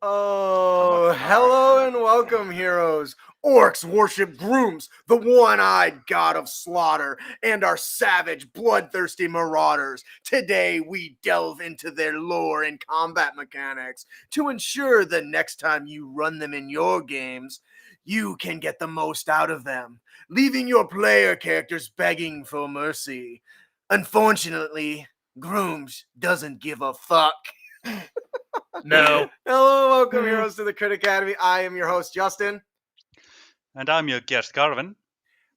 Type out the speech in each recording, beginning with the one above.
Oh, hello and welcome, heroes. Orcs worship Grooms, the one-eyed god of slaughter, and are savage, bloodthirsty marauders. Today, we delve into their lore and combat mechanics to ensure the next time you run them in your games, you can get the most out of them, leaving your player characters begging for mercy. Unfortunately, Grooms doesn't give a fuck. No. Hello, welcome, heroes, to the Crit Academy. I am your host, Justin. And I'm your guest, Garvin.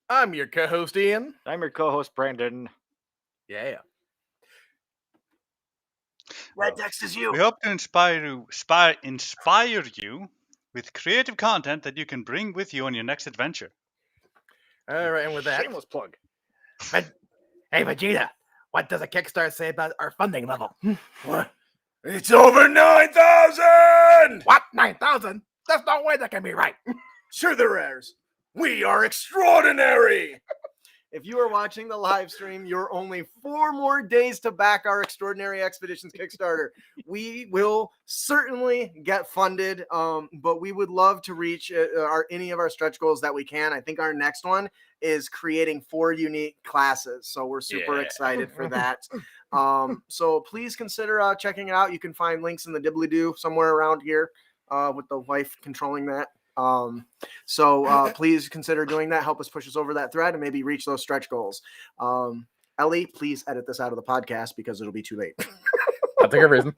I'm your co-host, Ian. I'm your co-host, Brandon. Yeah. Red text is you. We hope to inspire you with creative content that you can bring with you on your next adventure. All right, and with that, Shameless plug. hey, Vegeta, what does a Kickstarter say about our funding level? What? It's over 9,000! What? 9,000? There's no way that can be right. Sure there is. We are extraordinary. If you are watching the live stream, you're only 4 more days to back our Extraordinary Expeditions Kickstarter. We will certainly get funded, but we would love to reach any of our stretch goals that we can. I think our next one is creating 4 unique classes, so we're super excited for that. So please consider checking it out. You can find links in the dibbly-doo somewhere around here with the wife controlling that. So please consider doing that. Help us push us over that thread and maybe reach those stretch goals. Ellie, please edit this out of the podcast because it'll be too late. That's a good reason.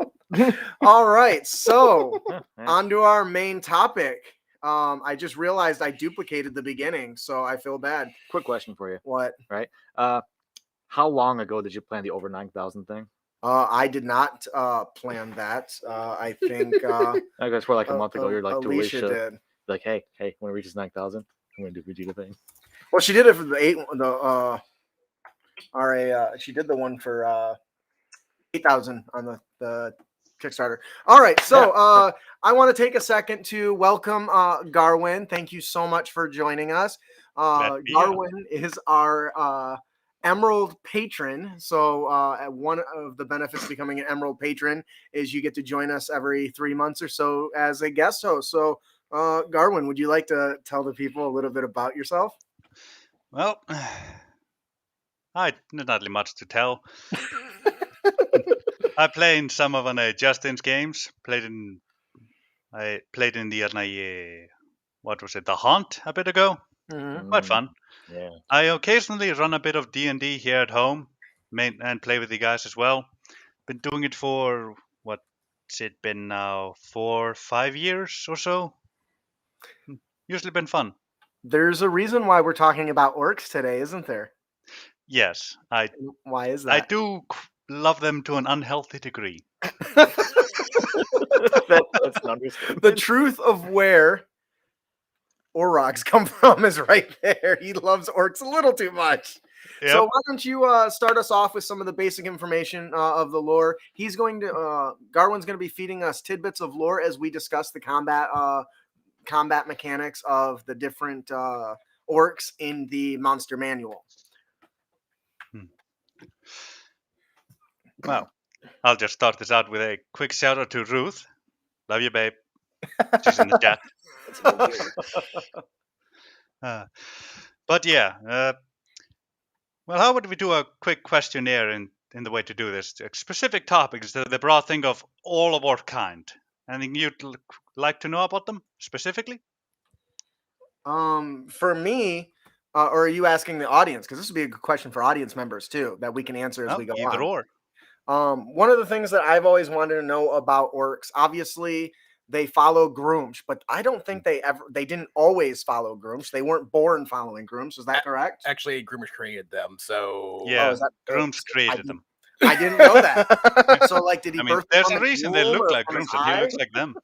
All right, so on to our main topic. I just realized I duplicated the beginning, so I feel bad. Quick question for you. What? Right? How long ago did you plan the over 9,000 thing? I did not plan that. I think I guess for like a month ago, you're like to Alicia Alicia, did. like, hey, when it reaches 9,000, I'm gonna do Vegeta thing. Well, she did it for the she did the one for 8,000 on the Kickstarter. All right, so I want to take a second to welcome Garwin. Thank you so much for joining us. Garwin is our Emerald patron. So one of the benefits of becoming an Emerald patron is you get to join us every 3 months or so as a guest host. So Garwin, would you like to tell the people a little bit about yourself? Well, not really much to tell. I play in some of Justin's games. I played in the what was it, The Hunt a bit ago. Quite fun. Yeah. I occasionally run a bit of D&D here at home, and play with the guys as well. Been doing it for what's it been now, 4 or 5 years or so. Usually been fun. There's a reason why we're talking about orcs today, isn't there? Yes, Why is that? I do love them to an unhealthy degree. That's an understatement. The truth of where Orcs come from is right there. He loves orcs a little too much. Yep. So why don't you start us off with some of the basic information of the lore? He's going to Garwin's going to be feeding us tidbits of lore as we discuss the combat mechanics of the different orcs in the monster manual. Well, I'll just start this out with a quick shout out to Ruth. Love you, babe. She's in the chat. But yeah, well, how would we do a quick questionnaire in the way to do this? Specific topics, the broad thing of all of our kind. Anything you'd like to know about them specifically? For me, or are you asking the audience? Because this would be a good question for audience members too, that we can answer as we go either on. or. One of the things that I've always wanted to know about orcs, obviously they follow Groomsh, but I don't think they didn't always follow Groomsh. They weren't born following Groomsh. Is that correct? Actually, Groomers created them. So yeah, Groomsh created them. I didn't know that. So, like, did he birth them? There's from a a reason they womb look or like from his Groomsh, and he eye? looks like them.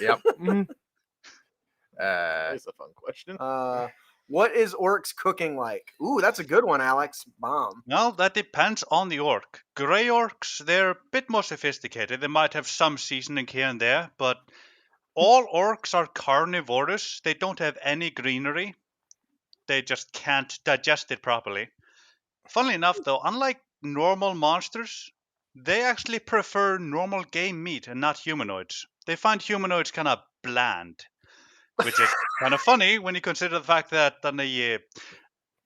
Yep. That's a fun question. What is orcs cooking like? Ooh, that's a good one, Alex. Bomb. Well, that depends on the orc. Grey orcs, they're a bit more sophisticated. They might have some seasoning here and there, but all orcs are carnivorous. They don't have any greenery. They just can't digest it properly. Funnily enough, though, unlike normal monsters, they actually prefer normal game meat and not humanoids. They find humanoids kind of bland, which is kind of funny when you consider the fact that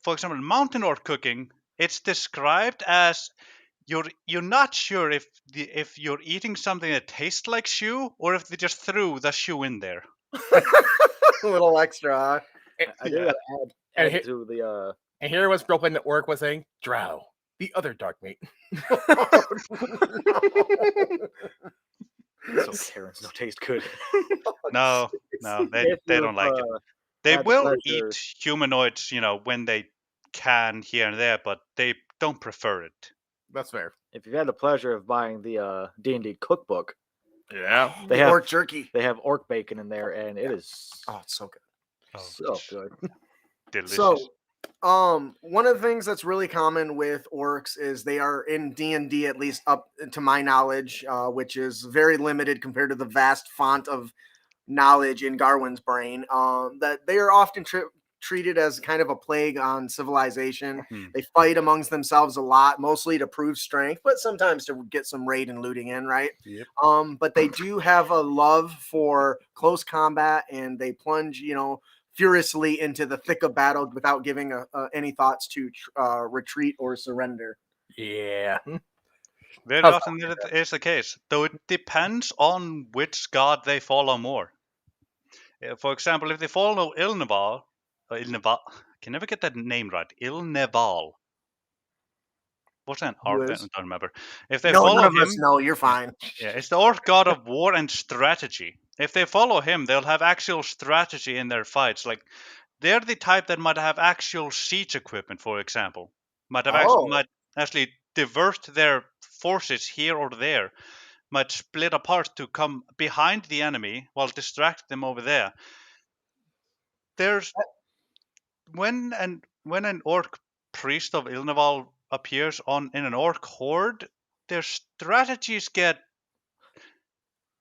for example, mountain orc cooking, it's described as you're not sure if you're eating something that tastes like shoe or if they just threw the shoe in there. A little extra. I do add to the and here was Brooklyn the orc was saying, "Drow, the other dark meat." so Karens don't taste good. No, they don't like it. They will eat humanoids, when they can here and there, but they don't prefer it. That's fair. If you've had the pleasure of buying the D&D cookbook, Yeah, they have orc jerky. They have orc bacon in there, and it is it's so good. so good. Delicious. So, one of the things that's really common with orcs is they are in D&D, at least up to my knowledge, which is very limited compared to the vast font of knowledge in Garwin's brain, that they are often treated as kind of a plague on civilization. They fight amongst themselves a lot, mostly to prove strength, but sometimes to get some raid and looting in, right? Yep. But they do have a love for close combat, and they plunge, furiously into the thick of battle without giving any thoughts to retreat or surrender. Yeah. Very often that is the case, though it depends on which god they follow more. For example, if they follow Ilneval, I can never get that name right. Ilneval. What's that? I don't remember. If they follow none of him, us know. You're fine. Yeah, it's the orc god of war and strategy. if they follow him, they'll have actual strategy in their fights. Like they're the type that might have actual siege equipment, for example. Might actually divert their forces here or there. Might split apart to come behind the enemy while distract them over there. There's when an orc priest of Ilneval appears in an orc horde, their strategies get,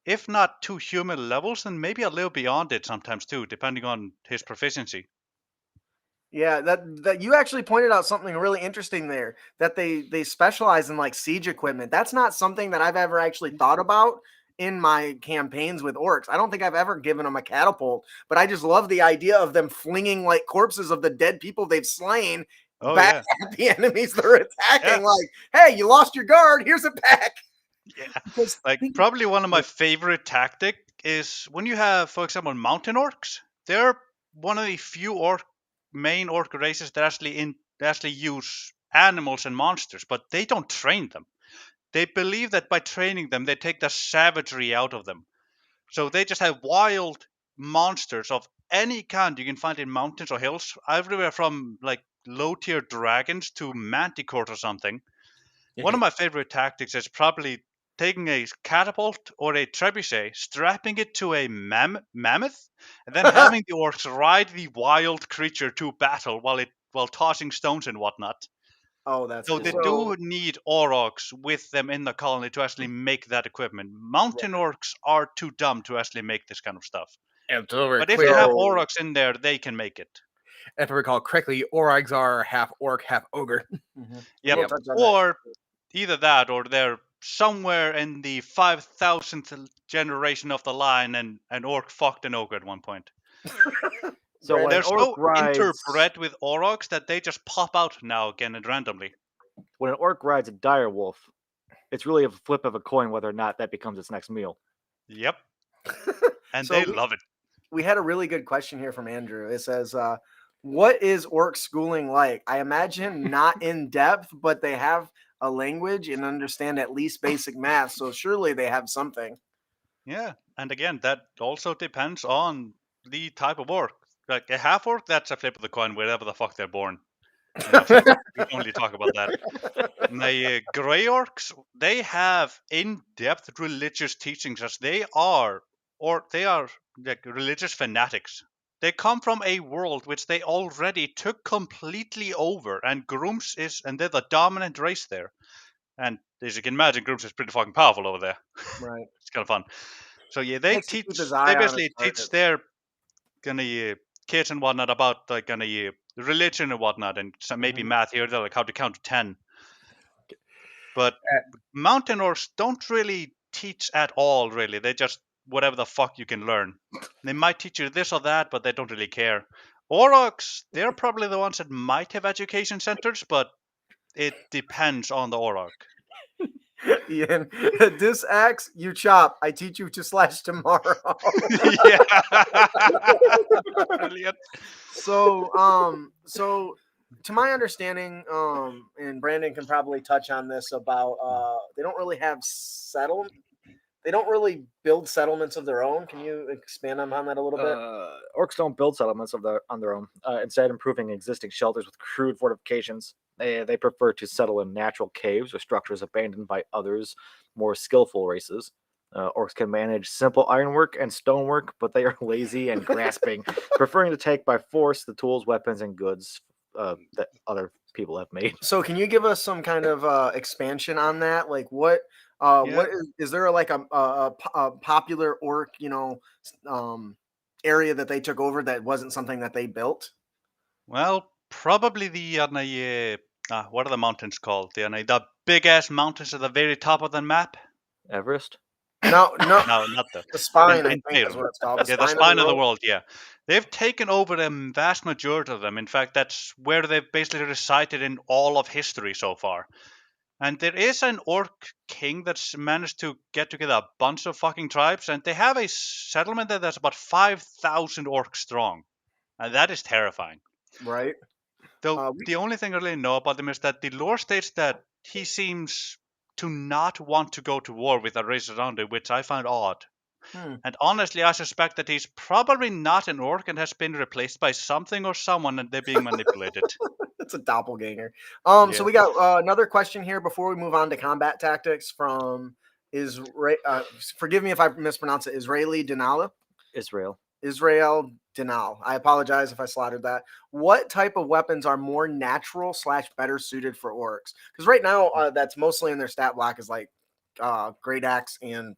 if not to human levels, then maybe a little beyond it sometimes too, depending on his proficiency. Yeah, that you actually pointed out something really interesting there, that they specialize in like siege equipment. That's not something that I've ever actually thought about in my campaigns with orcs. I don't think I've ever given them a catapult, but I just love the idea of them flinging like corpses of the dead people they've slain back at the enemies they're attacking. Like, hey, you lost your guard, here's it back. Yeah. Like probably one of my favorite tactic is when you have, for example, mountain orcs. They're one of the few main orc races that actually use animals and monsters, but they don't train them. They believe that by training them, they take the savagery out of them. So they just have wild monsters of any kind you can find in mountains or hills, everywhere from like low-tier dragons to manticores or something. One of my favorite tactics is probably taking a catapult or a trebuchet, strapping it to a mammoth, and then having the orcs ride the wild creature to battle while tossing stones and whatnot. Oh, that's so cool. they do need Aurochs with them in the colony to actually make that equipment. Mountain orcs are too dumb to actually make this kind of stuff. But if you have Aurochs in there, they can make it. If I recall correctly, Orcs are half orc, half ogre. Yep. Or either that, or they're somewhere in the 5,000th generation of the line, and an orc fucked an ogre at one point. So when they're an orc so rides, interbred with Aurochs that they just pop out now again and randomly. when an orc rides a dire wolf, it's really a flip of a coin whether or not that becomes its next meal. Yep. And So they love it. We had a really good question here from Andrew. It says, what is orc schooling like? I imagine not in depth, but they have a language and understand at least basic math. So surely they have something. Yeah. And again, that also depends on the type of orc. Like a half orc, that's a flip of the coin wherever the fuck they're born. So we can only talk about that. My grey orcs, they have in-depth religious teachings, as they are like religious fanatics. They come from a world which they already took completely over, and they're the dominant race there. And as you can imagine, Grooms is pretty fucking powerful over there. Right. It's kind of fun. So yeah, they Keep his eye they on basically his teach targets. their kids and whatnot about like religion and whatnot, and some maybe math here, like how to count to 10. But mountain orcs don't really teach at all, really. They just whatever the fuck you can learn. They might teach you this or that, but they don't really care. Aurochs, they're probably the ones that might have education centers, but it depends on the Auroch. Ian, this axe you chop. I teach you to slash tomorrow. Yeah. Brilliant. So to my understanding, and Brandon can probably touch on this about they don't really have they don't really build settlements of their own. Can you expand on that a little bit? Orcs don't build settlements on their own. Instead, improving existing shelters with crude fortifications. They prefer to settle in natural caves or structures abandoned by others, more skillful races. Orcs can manage simple ironwork and stonework, but they are lazy and grasping, preferring to take by force the tools, weapons, and goods that other people have made. So can you give us some kind of expansion on that? Like what is there like a popular orc, area that they took over that wasn't something that they built? Well, probably the what are the mountains called? The big ass mountains at the very top of the map. Everest? No, not the spine. in I think is what it's called. the spine of the world. Yeah, they've taken over the vast majority of them. In fact, that's where they've basically resided in all of history so far. And there is an orc king that's managed to get together a bunch of fucking tribes, and they have a settlement that's about 5,000 orcs strong, and that is terrifying. Right. Though the only thing I really know about him is that the lore states that he seems to not want to go to war with the races around him, which I find odd. And honestly, I suspect that he's probably not an orc and has been replaced by something or someone, and they're being manipulated. It's a doppelganger. Yeah. So we got another question here before we move on to combat tactics from forgive me if I mispronounce it, Israeli Denala. Israel Denal. I apologize if I slaughtered that. What type of weapons are more natural / better suited for orcs? Because right now, that's mostly in their stat block is like great axe and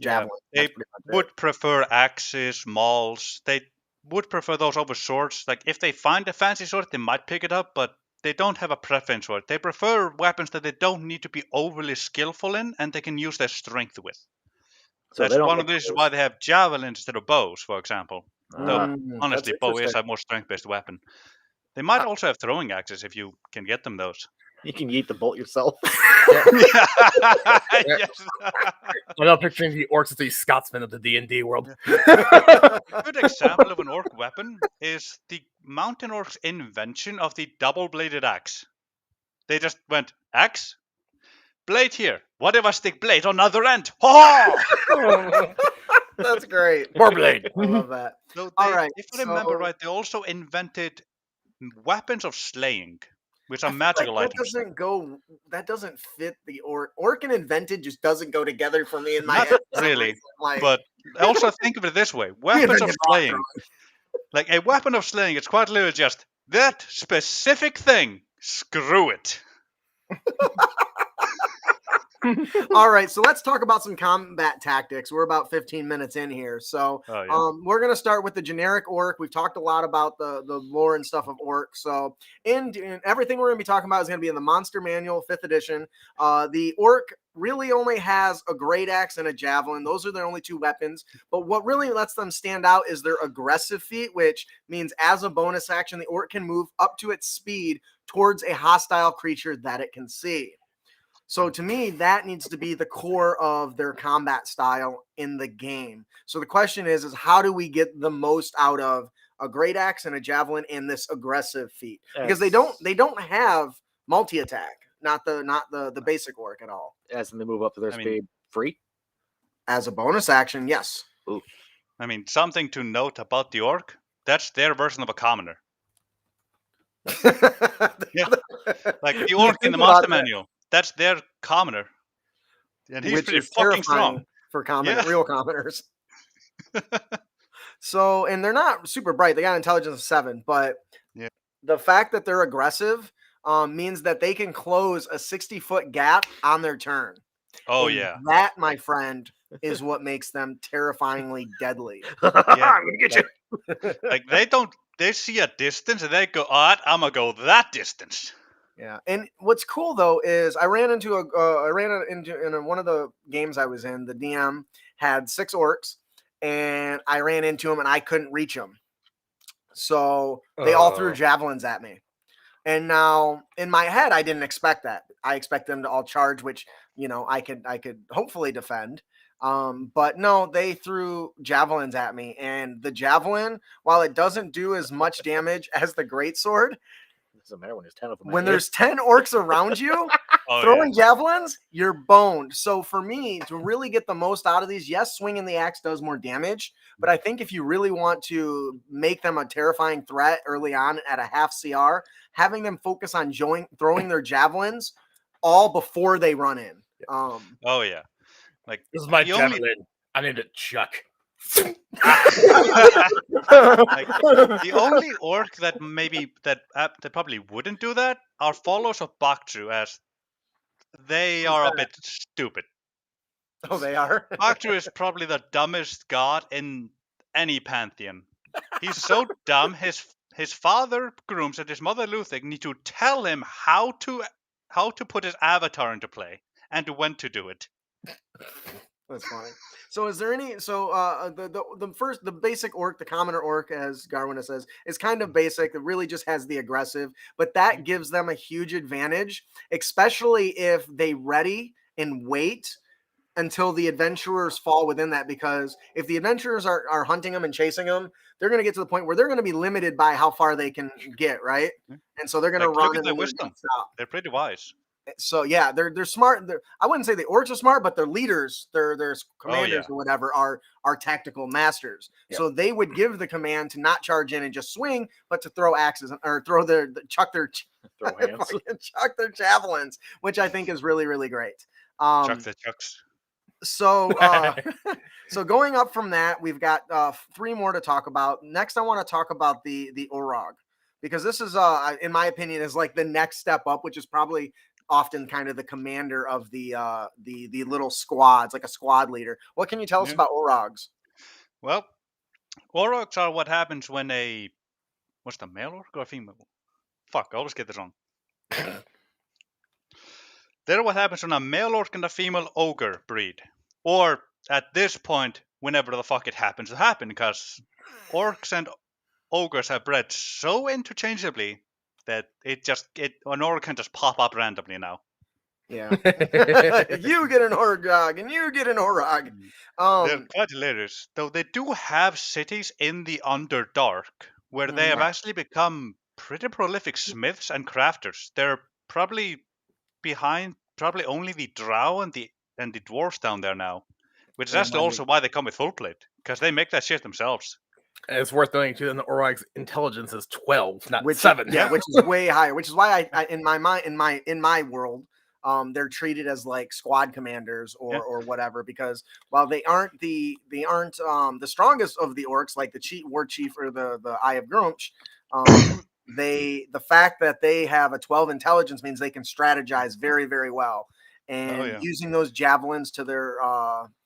javelin. They would prefer axes, mauls. They would prefer those over swords. Like if they find a fancy sword, they might pick it up, but they don't have a preference for it. They prefer weapons that they don't need to be overly skillful in, and they can use their strength with. So that's one of the reasons why they have javelins instead of bows, for example. Though honestly, bow is a more strength-based weapon. They might also have throwing axes if you can get them those. You can yeet the bolt yourself. Yes. I'm not picturing the orcs as the Scotsmen of the D&D world. A good example of an orc weapon is the mountain orcs' invention of the double-bladed axe. They just went, axe? Blade here. What if I stick blade on the other end? Ha! That's great. More blade. I love that. So All right. If you remember right, they also invented weapons of slaying, which are magical items. That doesn't fit the orc. Orc and invented just doesn't go together for me in my Not head. really, Like, but also think of it this way: weapons of slaying. Like a weapon of slaying, it's quite literally just that specific thing. Screw it. all right, so let's talk about some combat tactics. We're about 15 minutes in here, so we're gonna start with the generic orc. We've talked a lot about the lore and stuff of orc. So in everything we're gonna be talking about is gonna be in the Monster Manual 5th edition. The orc really only has a great axe and a javelin. Those are their only two weapons. But what really lets them stand out is their aggressive feat, which means as a bonus action, the orc can move up to its speed towards a hostile creature that it can see. So to me, that needs to be the core of their combat style in the game. So the question is how do we get the most out of a great axe and a javelin and this aggressive feat? Because they don't have multi-attack, not the basic orc at all. As they move up to their speed, free? As a bonus action, yes. Ooh. I mean, something to note about the orc, that's their version of a commoner. Yeah. Like the orc in the Monster Manual. That's their commoner. And he's pretty fucking strong. For real commoners. So, and they're not super bright. They got intelligence of 7, but the fact that they're aggressive means that they can close a 60-foot gap on their turn. Oh, and yeah. That, my friend, is what makes them terrifyingly deadly. I'm going to get you. Like, they see a distance and they go, I'm going to go that distance. Yeah, and what's cool though is I ran into in one of the games I was in. The DM had 6 orcs, and I ran into them and I couldn't reach them, so they all threw javelins at me. And now in my head, I didn't expect that. I expect them to all charge, which I could hopefully defend. But no, they threw javelins at me, and the javelin, while it doesn't do as much damage as the greatsword. Doesn't matter when there's 10 of them. When there's 10 orcs around you, throwing javelins, you're boned. So for me, to really get the most out of these, yes, swinging the axe does more damage, but I think if you really want to make them a terrifying threat early on at a half CR, having them focus on throwing their javelins all before they run in. Oh yeah, like this is my javelin. I need a chuck. Like, the only orc that probably wouldn't do that are followers of Baktru, as they are a bit stupid. Oh, they are? Baktru is probably the dumbest god in any pantheon. He's so dumb, his father Grooms and his mother Luthig need to tell him how to put his avatar into play and when to do it. That's funny. So is there any, the basic orc, the commoner orc, as Garwin says, is kind of basic. It really just has the aggressive, but that gives them a huge advantage, especially if they ready and wait until the adventurers fall within that, because if the adventurers are hunting them and chasing them, they're going to get to the point where they're going to be limited by how far they can get, right? And so they're going to run. Look at their wisdom. They're pretty wise. So yeah, they're smart. I wouldn't say the orcs are smart, but their leaders, their commanders yeah. or whatever are tactical masters. Yep. So they would give the command to not charge in and just swing, but to throw axes or throw chuck their Throw hands. fucking chuck their javelins, which I think is really really great. Chuck the chucks. So so going up from that, we've got 3 more to talk about. Next, I want to talk about the Orog, because this is in my opinion is like the next step up, which is probably often kind of the commander of the little squads, like a squad leader. What can you tell us Yeah. about Orogs? Well, Warrocks are what happens when what's the male orc or a female? Fuck, I always get this wrong. They're what happens when a male orc and a female ogre breed. Or at this point, whenever the fuck it happens to happen, because orcs and ogres have bred so interchangeably that an orc can just pop up randomly now. Yeah. You get an Orog and you get an Orog. They're quite hilarious, though they do have cities in the Underdark where they have actually become pretty prolific smiths and crafters. They're probably behind only the drow and the dwarves down there now, which is actually also why they come with full plate, because they make that shit themselves. And it's worth noting too that the Orog's intelligence is 12, not which 7. Yeah, which is way higher. Which is why I in my mind, in my world, they're treated as like squad commanders or whatever, because while they aren't the strongest of the orcs, like the war chief or the Eye of Grumsh, the fact that they have a 12 intelligence means they can strategize very very well, and using those javelins to their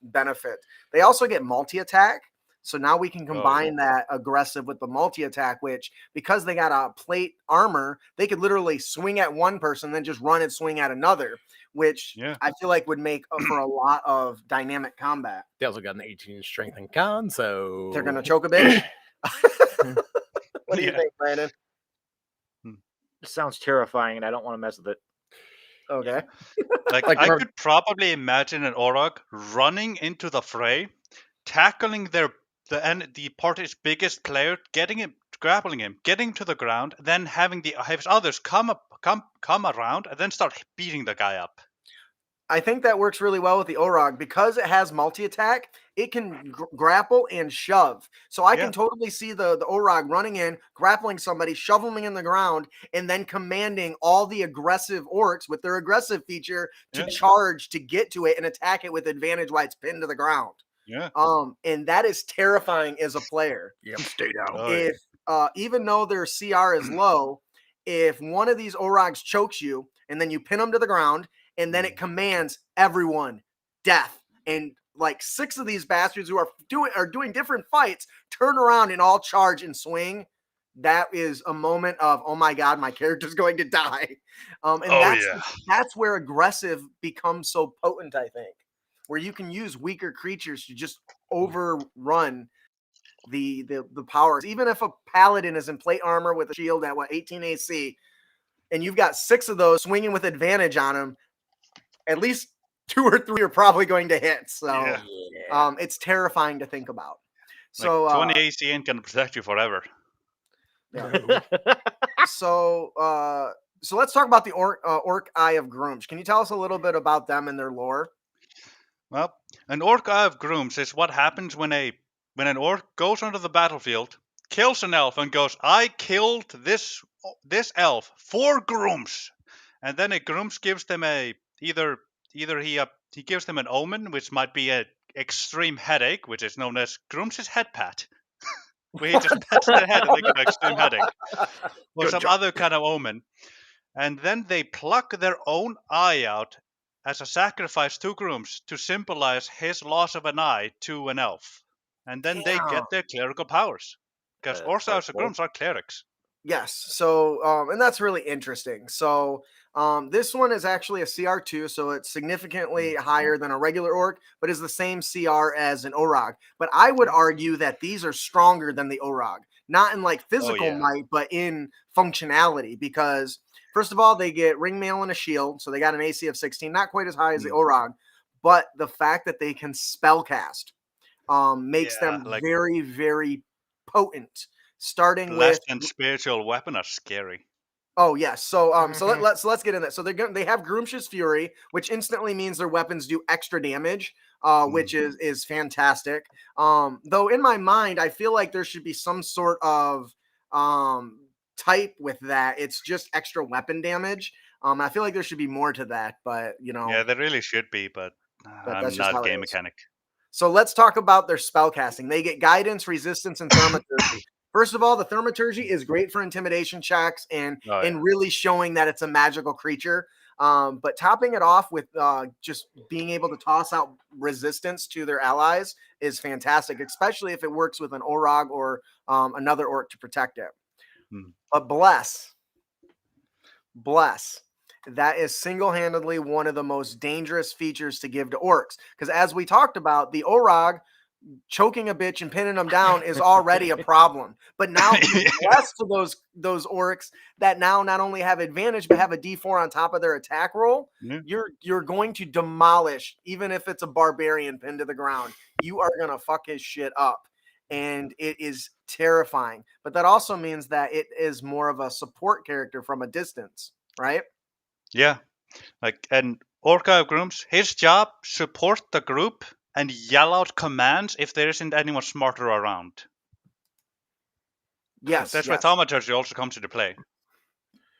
benefit. They also get multi-attack. So now we can combine that aggressive with the multi-attack, which, because they got a plate armor, they could literally swing at one person, then just run and swing at another, which I feel like would make for a lot of dynamic combat. They also got an 18 strength and con, so they're going to choke a bitch. What do you think, Brandon? It sounds terrifying, and I don't want to mess with it. Okay. Like I could probably imagine an Orog running into the fray, tackling the party's biggest player, grappling him, getting to the ground, then having his others come around and then start beating the guy up. I think that works really well with the Orog because it has multi-attack. It can grapple and shove. So I can totally see the Orog running in, grappling somebody, shoveling them in the ground, and then commanding all the aggressive orcs with their aggressive feature to charge to get to it and attack it with advantage while it's pinned to the ground. Yeah. And that is terrifying as a player. Yep, stay down. If even though their CR is low, if one of these Orogs chokes you and then you pin them to the ground, and then it commands everyone death, and like 6 of these bastards who are doing different fights turn around and all charge and swing. That is a moment of, oh my god, my character's going to die. That's where aggressive becomes so potent, I think, where you can use weaker creatures to just overrun the powers. Even if a paladin is in plate armor with a shield at 18 AC, and you've got 6 of those swinging with advantage on them, at least 2 or 3 are probably going to hit. So it's terrifying to think about. So 20 AC ain't gonna protect you forever. Yeah. So let's talk about the Orc Eye of Grumsh. Can you tell us a little bit about them and their lore? Well, an Orc Eye of Grumsh is what happens when an orc goes onto the battlefield, kills an elf, and goes, "I killed this elf for Grumsh," and then a Grumsh gives them either he gives them an omen, which might be an extreme headache, which is known as Grumsh's head pat, where he just pats their head and they get an extreme headache, or some other kind of omen, and then they pluck their own eye out as a sacrifice to Grumsh to symbolize his loss of an eye to an elf, and then they get their clerical powers, because Orcs of Grumsh are clerics. Yes. So, and that's really interesting. So, this one is actually a CR2, so it's significantly higher than a regular orc, but is the same CR as an Orog. But I would argue that these are stronger than the Orog, not in like physical might, but in functionality. Because first of all, they get ring mail and a shield, so they got an AC of 16, not quite as high as the Orog, but the fact that they can spellcast makes them very, very potent. Starting Less with than spiritual weapon are scary. Oh yes. Let's get in that. So they have Groomsh's Fury, which instantly means their weapons do extra damage, which is fantastic. Though in my mind, I feel like there should be some sort of type with that. It's just extra weapon damage. I feel like there should be more to that, but Yeah, there really should be, but that's I'm just not how a it game is. mechanic. So let's talk about their spell casting. They get guidance, resistance, and thaumaturgy. First of all, the thaumaturgy is great for intimidation checks and really showing that it's a magical creature. But topping it off with just being able to toss out resistance to their allies is fantastic, especially if it works with an Orog or another Orc to protect it. But bless. That is single-handedly one of the most dangerous features to give to Orcs. Because as we talked about, the Orog choking a bitch and pinning them down is already a problem. But now blessed to those Orcs that now not only have advantage but have a D4 on top of their attack roll, you're going to demolish, even if it's a barbarian pinned to the ground. You are gonna fuck his shit up. And it is terrifying. But that also means that it is more of a support character from a distance, right? Yeah. And Orca Grooms, his job, support the group and yell out commands if there isn't anyone smarter around. Yes. That's where thaumaturgy also comes into play.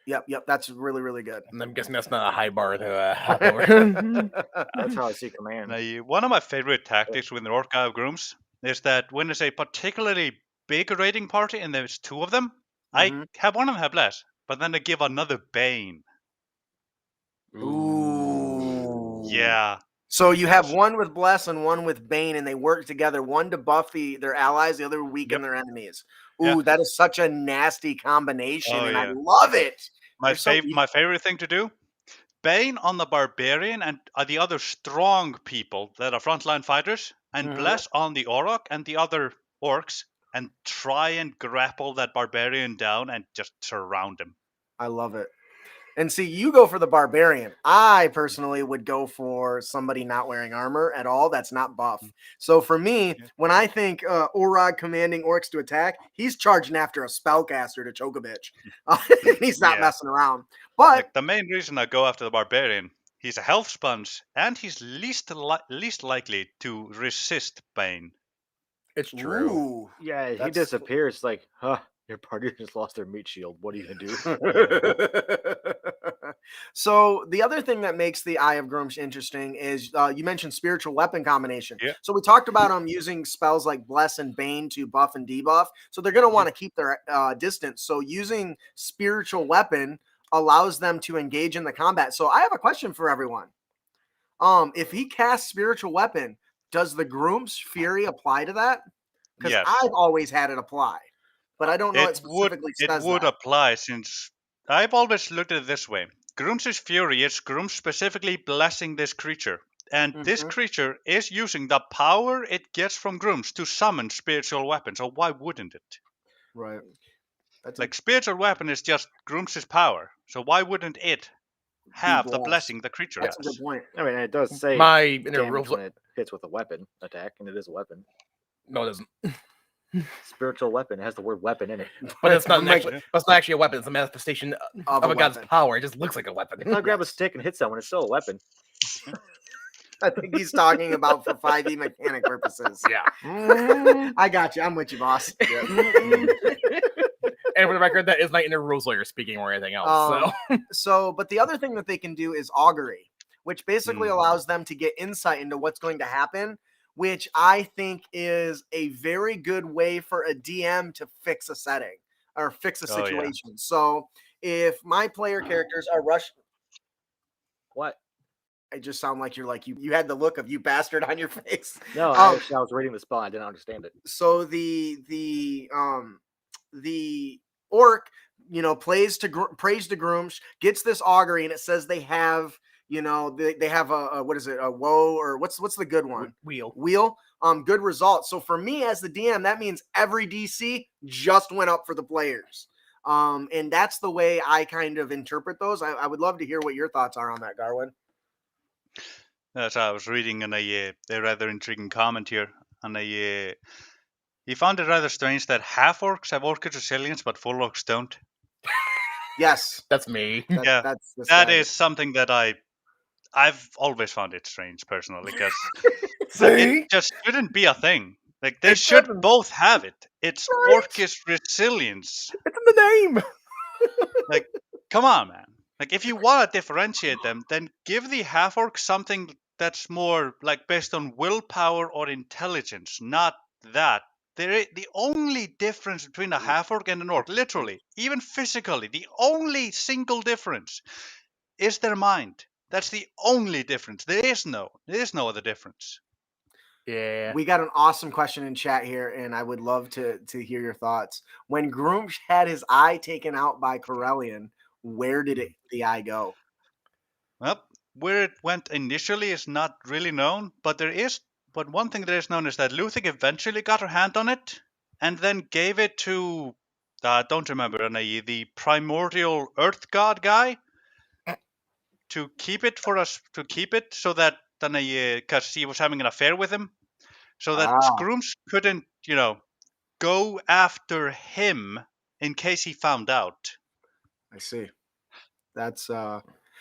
Yep. That's really, really good. And I'm guessing that's not a high bar to hop over. That's how I see command. Now, one of my favorite tactics with the Orca Grooms is that when there's a particularly big raiding party and there's two of them, I have one of them have less, but then I give another Bane. Ooh. Yeah. So you have one with Bless and one with Bane, and they work together, one to buff their allies, the other weaken their enemies. Ooh, that is such a nasty combination, and I love it. My favorite thing to do, Bane on the Barbarian and the other strong people that are frontline fighters, and Bless on the Orc and the other Orcs, and try and grapple that Barbarian down and just surround him. I love it. And see, you go for the Barbarian. I personally would go for somebody not wearing armor at all that's not buff. So for me, when I think Orog commanding Orcs to attack, he's charging after a spellcaster to choke a bitch. He's not messing around. But the main reason I go after the Barbarian, he's a health sponge, and he's least likely to resist Bane. It's true. Ooh, yeah, he disappears like, your party just lost their meat shield. What are you going to do? So the other thing that makes the Eye of Grumsh interesting is you mentioned spiritual weapon combination. Yeah. So we talked about using spells like Bless and Bane to buff and debuff. So they're going to want to keep their distance. So using spiritual weapon allows them to engage in the combat. So I have a question for everyone. If he casts spiritual weapon, does the Groom's Fury apply to that? Because I've always had it apply. But I don't know it specifically says it would apply, since I've always looked at it this way. Groom's Fury is Groom specifically blessing this creature. And this creature is using the power it gets from Grooms to summon spiritual weapons. So why wouldn't it? Right. That's spiritual weapon is just Groom's power. So why wouldn't it have the blessing the creature has? That's a good point. I mean, it does say damage when it hits with a weapon attack, and it is a weapon. No, it doesn't. Spiritual weapon, it has the word weapon in it. But it's not actually a weapon. It's a manifestation of a god's power. It just looks like a weapon. If I grab a stick and hit someone, it's still a weapon. I think he's talking about for 5e mechanic purposes. Yeah. I got you. I'm with you, boss. And for the record, that is not in the rules lawyer speaking or anything else. But the other thing that they can do is augury, which basically allows them to get insight into what's going to happen, which I think is a very good way for a DM to fix a setting or fix a situation. So if my player characters are rushing... What? I just sound like you had the look of you bastard on your face. No, I was reading the spell. I didn't understand it. So the orc, prays to Grumsh, gets this augury, and it says they have, they have a what is it, a woe, or what's the good one? Wheel. Good results. So for me as the DM, that means every DC just went up for the players. And that's the way I kind of interpret those. I would love to hear what your thoughts are on that, Garwin. So I was reading a rather intriguing comment here, and he found it rather strange that half orcs have orcish resilience, but full orcs don't. Yes, That's me. Yeah, that's this that guy. is something that I've always found it strange personally, because See, it just shouldn't be a thing. Like they It should shouldn't. both have it. It's Right? Orcish resilience. It's in the name. Like, come on, man. Like, if you want to differentiate them, then give the half orc something that's more like based on willpower or intelligence, not that. The only difference between a half orc and an orc, literally, even physically, the only single difference is their mind. That's the only difference. There is no other difference. Yeah. we got an awesome question in chat here, and I would love to hear your thoughts. When Groomsh had his eye taken out by Corellian, where did the eye go? Well, where it went initially is not really known, but one thing that is known is that Luthig eventually got her hand on it and then gave it to don't remember the primordial earth god guy to keep it so that because he was having an affair with him, so that Ah, Scrooms couldn't go after him in case he found out. I see. That's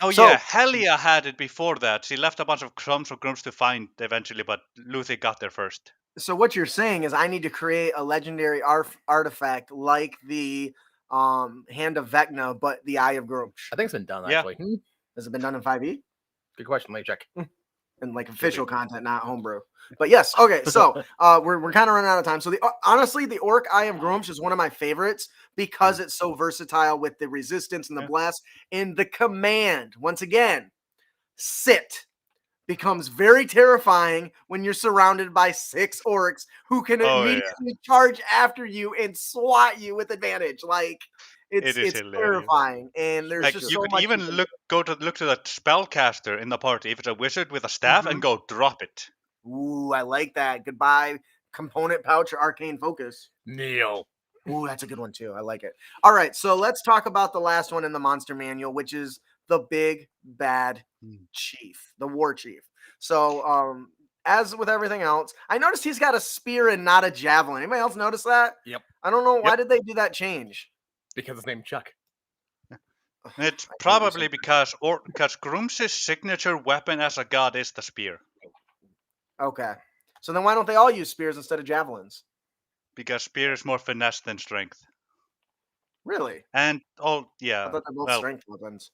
Oh So- yeah, Helia had it before that. She left a bunch of crumbs for Grumps to find eventually, but Luthig got there first. So what you're saying is I need to create a legendary artifact like the Hand of Vecna, but the Eye of Groomsh. I think it's been done Yeah. actually. Has it been done in 5e? Good question. Let me check. And like official content, not homebrew. But yes, okay. So we're kind of running out of time. So honestly, the Orc Eye of Groomsh is one of my favorites because it's so versatile with the resistance and the Yeah. bless and the command. Once again, sit becomes very terrifying when you're surrounded by 6 orcs who can Oh, yeah. immediately charge after you and swat you with advantage. Like it's It is hilarious. terrifying, and there's Like just you so could much. even look to the spellcaster in the party if it's a wizard with a staff and go drop it. Ooh, I like that. Goodbye, component pouch or arcane focus. Neil. Ooh, that's a good one too. I like it. All right, so let's talk about the last one in the monster manual, which is the big bad chief, the war chief. So, as with everything else, I noticed he's got a spear and not a javelin. Anybody else notice that? Yep. I don't know why Yep. did they do that change. Because his name's Chuck. It's I hate you probably so because Grumps' signature weapon as a god is the spear. Okay, so then why don't they all use spears instead of javelins? Because spear is more finesse than strength. Really? And I thought they're both well, strength weapons.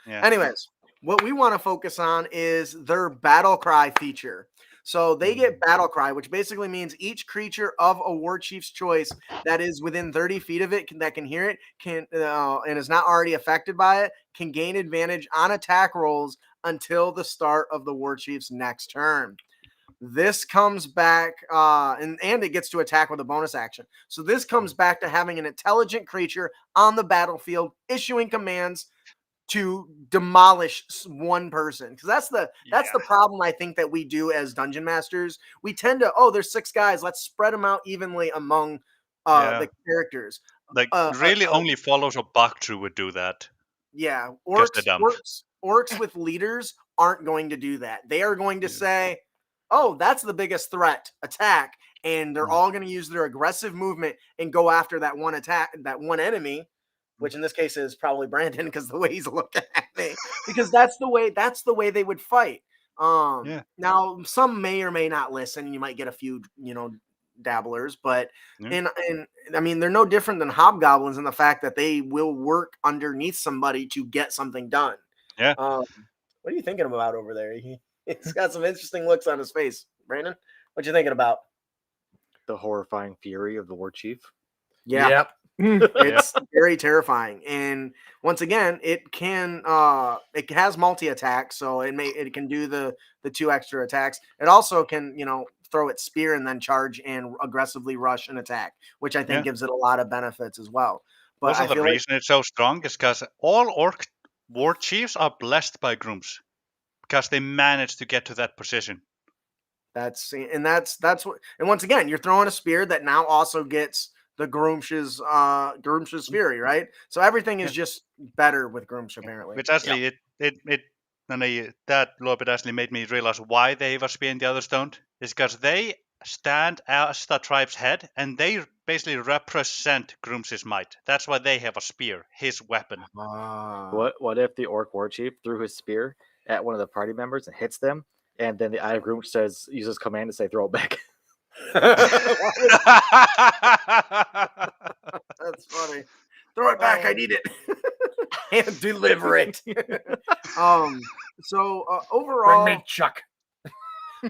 yeah. Anyways, what we want to focus on is their battle cry feature. So they get battle cry, which basically means each creature of a war chief's choice that is within 30 feet of it that can hear it and is not already affected by it can gain advantage on attack rolls until the start of the war chief's next turn. This comes back and it gets to attack with a bonus action. So this comes back to having an intelligent creature on the battlefield issuing commands to demolish one person, because that's the problem I think that we do as dungeon masters. We tend to there's 6 guys, let's spread them out evenly among the characters. Like really only follows or Bakhtru would do that. Yeah, they're dumb. orcs with leaders aren't going to do that. They are going to say, oh, that's the biggest threat, attack, and they're all going to use their aggressive movement and go after that one enemy, which in this case is probably Brandon because the way he's looking at me, because that's the way they would fight. Now some may or may not listen. You might get a few, dabblers, but and I mean they're no different than hobgoblins in the fact that they will work underneath somebody to get something done. Yeah. What are you thinking about over there? He's got some interesting looks on his face. Brandon, what you thinking about? The horrifying fury of the war chief. Yeah. Yep. It's very terrifying, and once again, it has multi-attack, so it can do the 2 extra attacks. It also can throw its spear and then charge and aggressively rush and attack, which I think gives it a lot of benefits as well. But Also, the reason it's so strong is because all orc war chiefs are blessed by Grumps because they managed to get to that position. That's what, and once again, you're throwing a spear that now also gets the Groomsh's fury, right? So everything is just better with Groomsh apparently. Which actually that little bit actually made me realize why they have a spear and the others don't. Is because they stand as the tribe's head, and they basically represent Groom's might. That's why they have a spear, his weapon. What if the orc war chief threw his spear at one of the party members and hits them, and then the Eye of Groom uses command to say throw it back? That's funny. Throw it back. I need it. And deliver it. So Bring overall, me Chuck.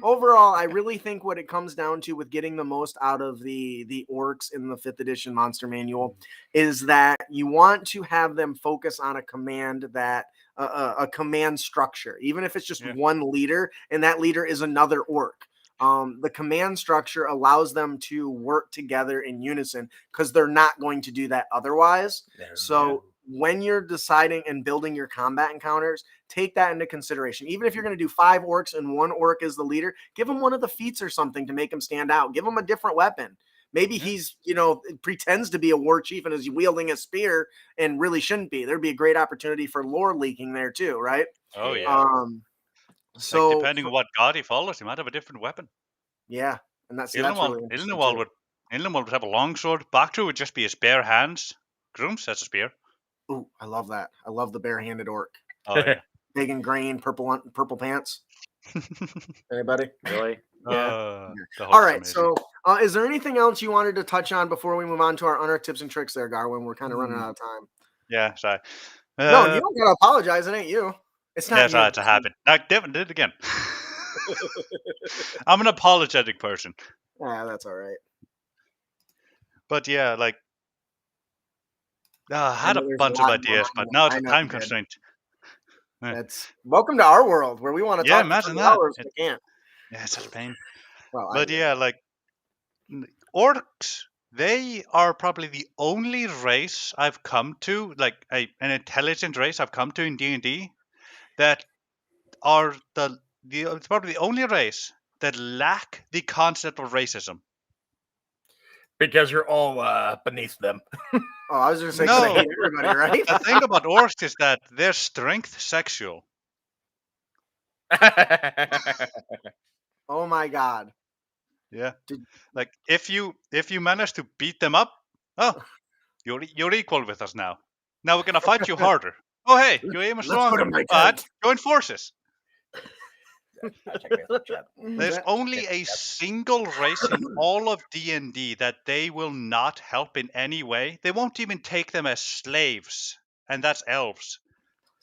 overall, I really think what it comes down to with getting the most out of the orcs in the 5th edition monster manual is that you want to have them focus on a command that a command structure, even if it's just one leader, and that leader is another orc. The command structure allows them to work together in unison because they're not going to do that otherwise. So when you're deciding and building your combat encounters, take that into consideration. Even if you're going to do 5 orcs and 1 orc is the leader, give them one of the feats or something to make him stand out. Give him a different weapon. Maybe he's, pretends to be a war chief and is wielding a spear and really shouldn't be. There'd be a great opportunity for lore leaking there too, right? Oh yeah. So depending on what god he follows, he might have a different weapon. Yeah, and that's really interesting too. Ilnwald would have a longsword. Bactru would just be his bare hands. Grooms has a spear. Ooh, I love that. I love the barehanded orc. Oh yeah. Big and green, purple pants. Anybody? Really? Yeah. All right. So, is there anything else you wanted to touch on before we move on to our unearthed tips and tricks there, Garwin? We're kind of running out of time. Yeah, sorry. No, you don't gotta apologize. It ain't you. It's not you. Sorry, it's a habit. I did it again. I'm an apologetic person. Yeah, that's all right. But yeah, I had a bunch of ideas, but now it's a time constraint. That's welcome to our world where we want to talk imagine for that. hours. We can't. Yeah, it's such a pain. Well, but orcs, they are probably the only race I've come to, an intelligent race I've come to in D&D that are it's probably the only race that lack the concept of racism. Because you're all beneath them. Oh, I was just saying, no. Everybody, right? The thing about orcs is that they're strength sexual. Oh my god. Yeah. If you manage to beat them up, you're equal with us now. Now we're gonna fight you harder. Oh hey, you aim stronger, but join forces. There's only a single race in all of D&D that they will not help in any way. They won't even take them as slaves, and that's elves.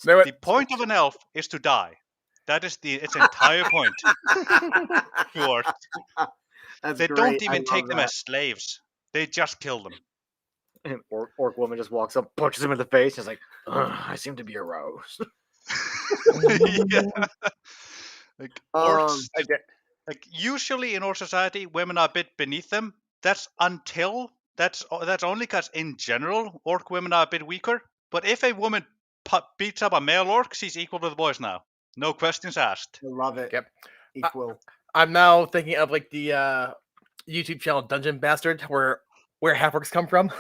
The point of an elf is to die. That is its entire point. They don't even take them as slaves. They just kill them. And orc woman just walks up, punches him in the face, and is like, I seem to be aroused. Yeah. Orcs, usually in our society, women are a bit beneath them. That's only because in general, orc women are a bit weaker. But if a woman beats up a male orc, she's equal to the boys now. No questions asked. I love it. Yep. Equal. I'm now thinking of the YouTube channel Dungeon Bastard, where half-orcs come from.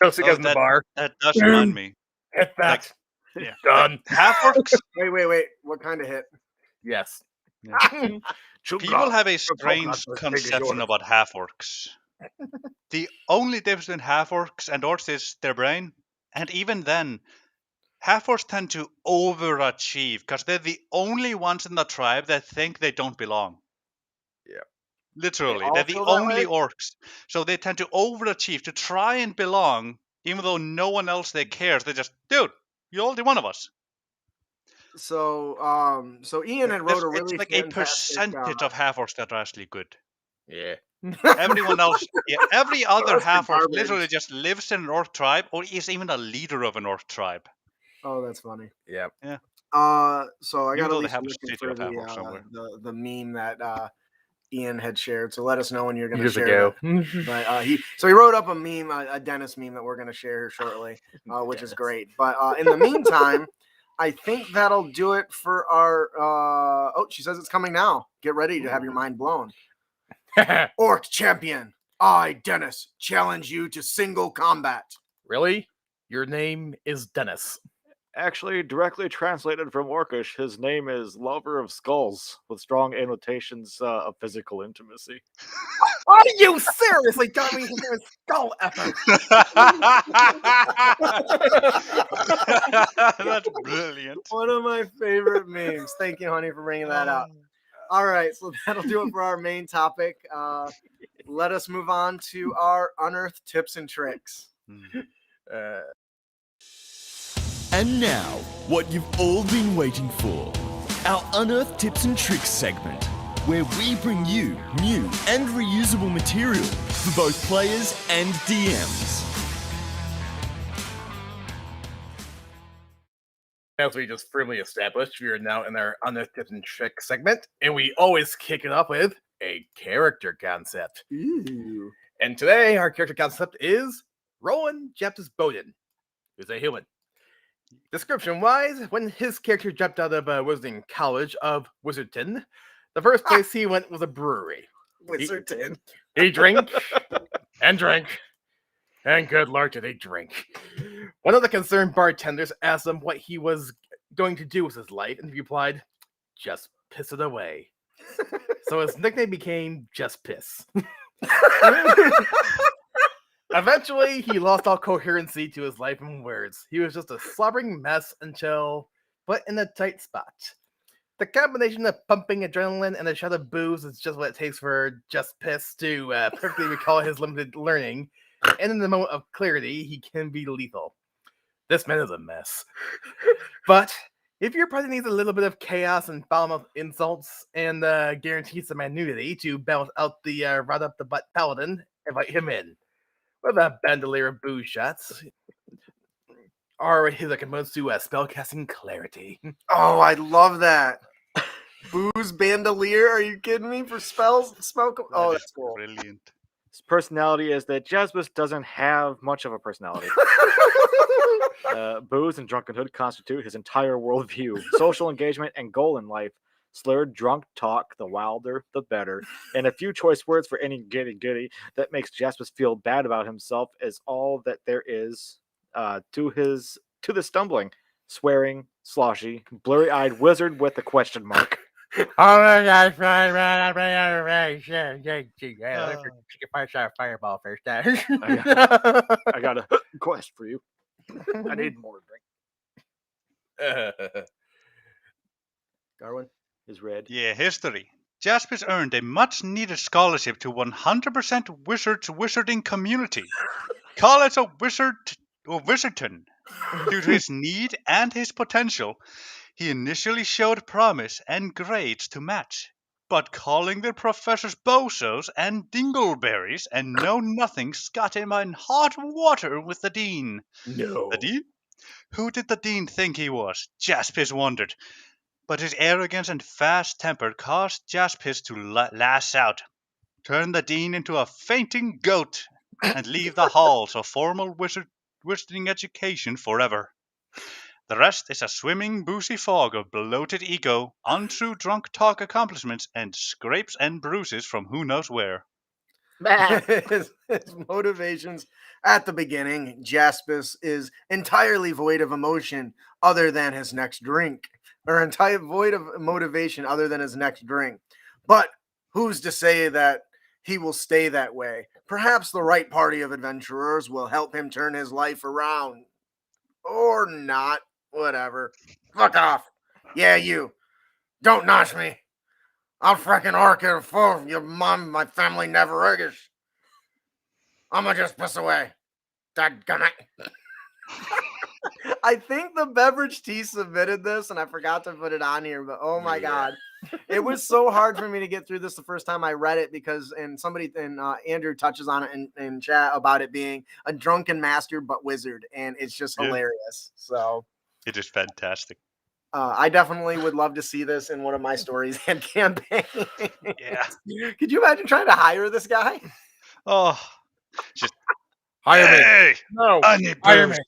Go see guys in the bar. That does remind me. Hit that. Yeah. Done. Half-orcs. Wait. What kind of hit? Yes. Yeah. People have a strange conception about half-orcs. The only difference between half-orcs and orcs is their brain. And even then, half-orcs tend to overachieve because they're the only ones in the tribe that think they don't belong. Yeah. Literally. They're the only orcs. So they tend to overachieve to try and belong, even though no one else they cares. They just, dude, you're only one of us. So Ian had wrote a really it's a percentage of half-orcs that are actually good. Yeah. Everyone else, every other half-orc literally just lives in an orc tribe or is even a leader of an orc tribe. Oh, that's funny. Yeah. So I got to listen for the meme that Ian had shared. So let us know when you're going to share it. But he wrote up a meme, a Dennis meme that we're going to share shortly, which is great. But in the meantime, I think that'll do it for our. She says it's coming now. Get ready to have your mind blown. Orc champion, I, Dennis, challenge you to single combat. Really? Your name is Dennis. Actually, directly translated from Orcish, his name is Lover of Skulls, with strong annotations of physical intimacy. Are you seriously telling me his name is Skull Effer? That's brilliant. One of my favorite memes. Thank you, honey, for bringing that up. All right, so that'll do it for our main topic. Let us move on to our unearthed tips and tricks. And now, what you've all been waiting for. Our Unearthed Tips and Tricks segment, where we bring you new and reusable material for both players and DMs. As we just firmly established, we are now in our Unearthed Tips and Tricks segment, and we always kick it off with a character concept. Ooh. And today, our character concept is Rowan Justpist Bowden, who's a human. Description-wise, when his character jumped out of Wizarding College of Wizardton, the first place he went was a brewery. Wizardton. He drank and drank, and good lord did he drink. One of the concerned bartenders asked him what he was going to do with his life, and he replied, "Just piss it away." So his nickname became Just Piss. Eventually, he lost all coherency to his life and words. He was just a slobbering mess until put in a tight spot. The combination of pumping adrenaline and a shot of booze is just what it takes for Just Piss to perfectly recall his limited learning. And in the moment of clarity, he can be lethal. This man is a mess. But if your party needs a little bit of chaos and foul-mouthed insults and guarantees some nudity to balance out the right-up-the-butt paladin, invite him in. With a bandolier of booze shots, or his components to spellcasting clarity. Oh, I love that. Booze bandolier? Are you kidding me? For spells? Oh, that's cool. Brilliant. His personality is that Justpist doesn't have much of a personality. Booze and drunkenhood constitute his entire worldview, social engagement, and goal in life. Slurred drunk talk, the wilder, the better, and a few choice words for any goody that makes Justpist feel bad about himself is all that there is to the stumbling, swearing, sloshy, blurry-eyed wizard with a question mark. Fireball first. I got a quest for you. I need more drink. Garwin? Is red. Yeah, history. Justpist earned a much-needed scholarship to 100% Wizards Wizarding Community, College of Wizardton. Due to his need and his potential, he initially showed promise and grades to match, but calling the professors bozos and dingleberries and know-nothings got him in hot water with the dean. No. The dean? Who did the dean think he was? Justpist wondered. But his arrogance and fast temper caused Justpist to lash out, turn the dean into a fainting goat, and leave the halls of formal wizarding education forever. The rest is a swimming, boozy fog of bloated ego, untrue drunk talk accomplishments, and scrapes and bruises from who knows where. his motivations at the beginning, Justpist is entirely void of emotion other than his next drink, or entirely void of motivation other than his next drink. But who's to say that he will stay that way? Perhaps the right party of adventurers will help him turn his life around. Or not. Whatever. Fuck off. Yeah, you. Don't nosh me. I'll frickin' orc it for your mom, my family never urgish. I'ma just piss away. Dadgummit. I think the beverage tea submitted this, and I forgot to put it on here, but oh my god. It was so hard for me to get through this the first time I read it because, and Andrew touches on it in chat about it being a drunken master but wizard, and it's just hilarious. So it is fantastic. I definitely would love to see this in one of my stories and campaigns. Yeah. Could you imagine trying to hire this guy? Oh, just Hire me. hey, No. I need Hire booze.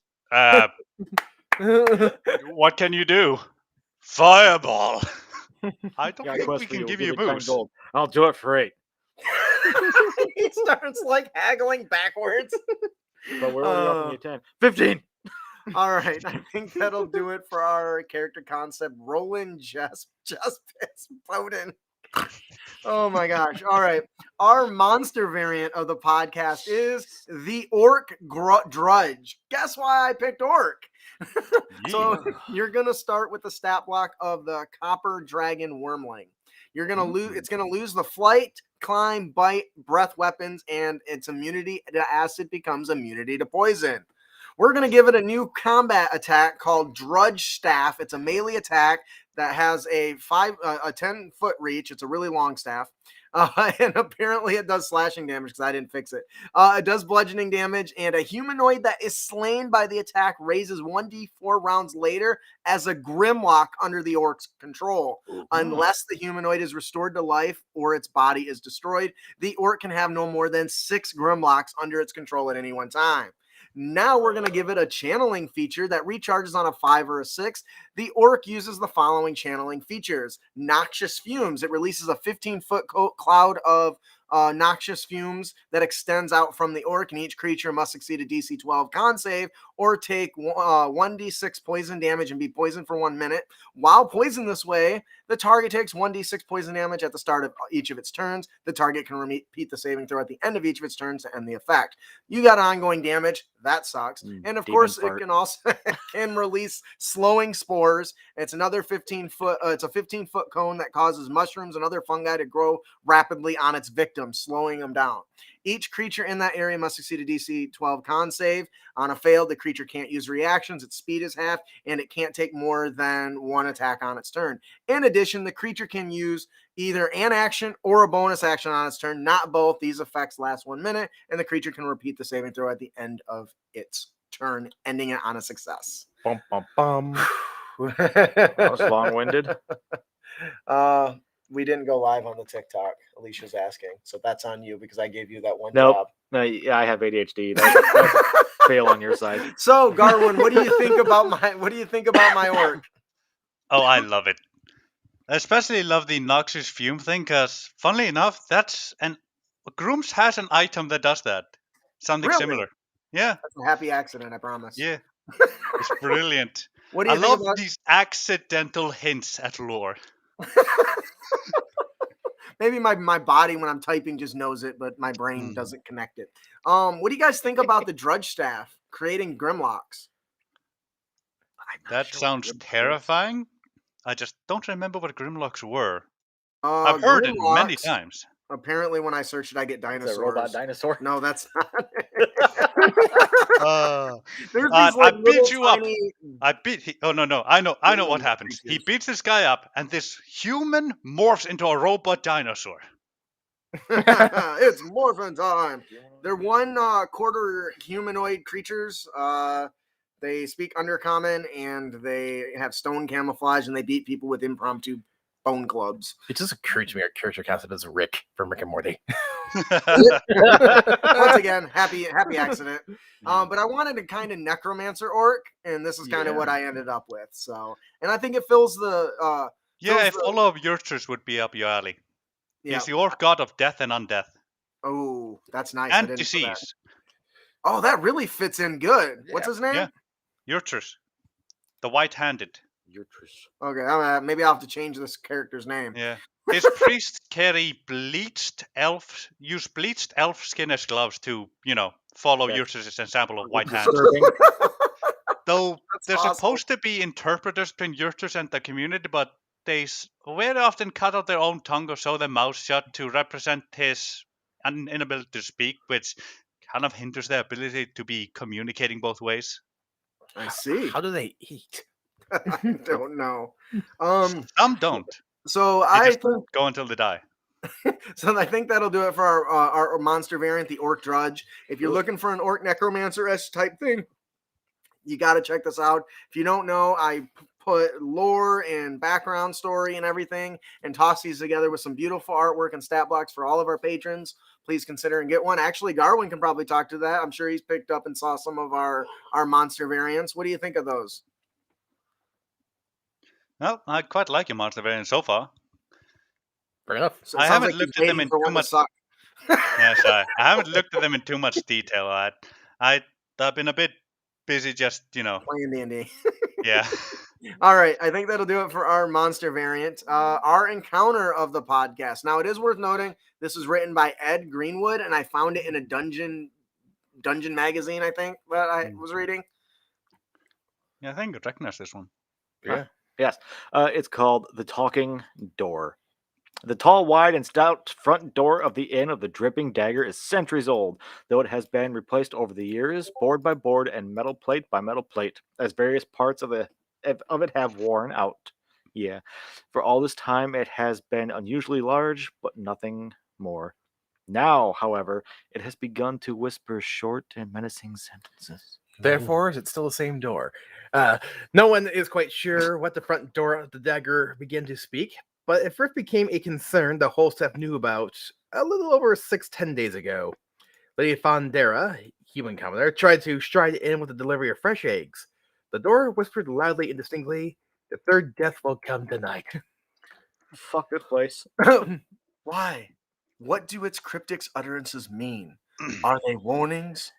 me. What can you do? Fireball. I don't Got a think quest we for can you. give you 10 booze. gold. I'll do it for 8. He starts like haggling backwards. But we're only offering you 10. 15. All right, I think that'll do it for our character concept. Roland Justpist Bowden. Oh my gosh. All right. Our monster variant of the podcast is the Orc Drudge. Guess why I picked Orc? So you're going to start with the stat block of the Copper Dragon Wormling. You're going to lose, it's going to lose the flight, climb, bite, breath weapons, and its immunity to acid becomes immunity to poison. We're going to give it a new combat attack called Drudge Staff. It's a melee attack that has a 10-foot reach. It's a really long staff. And apparently it does slashing damage because I didn't fix it. It does bludgeoning damage, and a humanoid that is slain by the attack raises 1d4 rounds later as a Grimlock under the Orc's control. Unless the humanoid is restored to life or its body is destroyed, the Orc can have no more than 6 Grimlocks under its control at any one time. Now we're going to give it a channeling feature that recharges on a 5 or a 6. The Orc uses the following channeling features. Noxious Fumes. It releases a 15-foot cloud of noxious fumes that extends out from the Orc, and each creature must succeed a DC 12 con save or take 1d6 poison damage and be poisoned for 1 minute. While poisoned this way, the target takes 1d6 poison damage at the start of each of its turns. The target can repeat the saving throw at the end of each of its turns to end the effect. You got ongoing damage. That sucks. And of course, it can also can release slowing spores. It's another 15-foot. It's a 15-foot cone that causes mushrooms and other fungi to grow rapidly on its victim, slowing them down. Each creature in that area must succeed a DC 12 con save. On a failed, the creature can't use reactions. Its speed is half, and it can't take more than 1 attack on its turn. In addition, the creature can use either an action or a bonus action on its turn, not both. These effects last 1 minute, and the creature can repeat the saving throw at the end of its turn, ending it on a success. Bum, bum, bum. That was long-winded. We didn't go live on the TikTok. Alicia's asking, so that's on you because I gave you that one Nope. job. No, yeah, I have ADHD. That's a fail on your side. So, Garwin, what do you think about my Orc? Oh, I love it. I especially love the noxious fume thing because, funnily enough, Grooms has an item that does that. Something Really? similar. Yeah, That's a happy accident, I promise. yeah. It's brilliant. What do I you think love about? these accidental hints at lore. Maybe my body when I'm typing just knows it, but my brain doesn't connect it. What do you guys think about the Drudge Staff creating Grimlocks? That sounds terrifying. I just don't remember what Grimlocks were. Uh, I've heard it many Grimlocks, times. Apparently, when I search it, I get It's a dinosaurs. robot dinosaur. No, that's not it. Uh, There's I these like beat little you up. tiny. Oh no! I know what Ooh, happens. He creatures. beats this guy up, and this human morphs into a robot dinosaur. It's morphin' time. They're 1/4 humanoid creatures. They speak Undercommon and they have stone camouflage and they beat people with impromptu bone clubs. It just occurred to me our character casted as Rick from Rick and Morty. Once again, happy accident. But I wanted a kind of necromancer orc, and this is kind of what I ended up with. So, and I think it fills the Yeah, if all of Yurters would be up your alley. yeah. He's the orc god of death and undeath. Oh, that's nice. I And didn't know that. disease. Oh, that really fits in good. What's his name? Yeah. Yurters. The white-handed. Okay, maybe I'll have to change this character's name. Yeah. His priests use bleached elf skin as gloves to, follow Yurters' example of white hand. Though they're supposed to be interpreters between Yurters and the community, but they very often cut out their own tongue or sew their mouth shut to represent his inability to speak, which kind of hinders their ability to be communicating both ways. I see. How do they eat? I don't know. Some don't. So They I just think go until they die. so. I think that'll do it for our monster variant, the Orc Drudge. If you're looking for an Orc Necromancer-esque type thing, you got to check this out. If you don't know, I put lore and background story and everything and toss these together with some beautiful artwork and stat blocks for all of our patrons. Please consider and get one. Actually, Garwin can probably talk to that. I'm sure he's picked up and saw some of our monster variants. What do you think of those? Well, I quite like your monster variant so far. Fair enough. So it I sounds haven't like looked he's at them waiting in for too one to much. suck. Yes, I haven't looked at them in too much detail. I've been a bit busy just, playing D&D. yeah. All right, I think that'll do it for our monster variant. Our encounter of the podcast. Now, it is worth noting this is written by Ed Greenwood, and I found it in a dungeon magazine. I think that I was reading. Yeah, I think I recognize this one. Yeah. Yes. It's called The Talking Door. The tall, wide, and stout front door of the Inn of the Dripping Dagger is centuries old, though it has been replaced over the years, board by board and metal plate by metal plate, as various parts of it have worn out. Yeah. For all this time, it has been unusually large, but nothing more. Now, however, it has begun to whisper short and menacing sentences. Therefore, is it still the same door? No one is quite sure what the front door of the dagger began to speak, but it first became a concern the whole staff knew about a little over 10 days ago. Lady Fondera, human commoner, tried to stride in with the delivery of fresh eggs. The door whispered loudly and distinctly, "The third death will come tonight." Fuck this place. Why? What do its cryptic utterances mean? Are they warnings?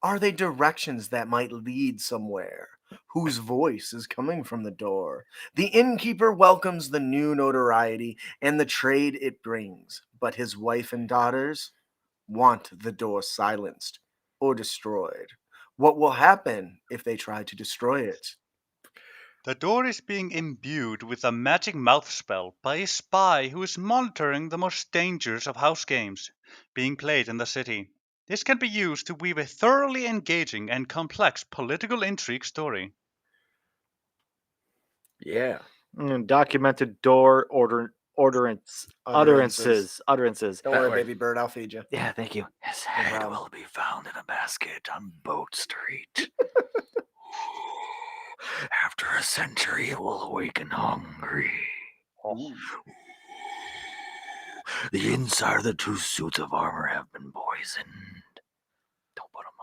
Are they directions that might lead somewhere? Whose voice is coming from the door? The innkeeper welcomes the new notoriety and the trade it brings, but his wife and daughters want the door silenced or destroyed. What will happen if they try to destroy it? The door is being imbued with a magic mouth spell by a spy who is monitoring the most dangerous of house games being played in the city. This can be used to weave a thoroughly engaging and complex political intrigue story. Yeah. Documented door utterances. Don't worry, way. baby bird, I'll feed you. Yeah, thank you. His head will be found in a basket on Boat Street. After a century, it will awaken hungry. The inside of the 2 suits of armor have been poisoned. Don't put them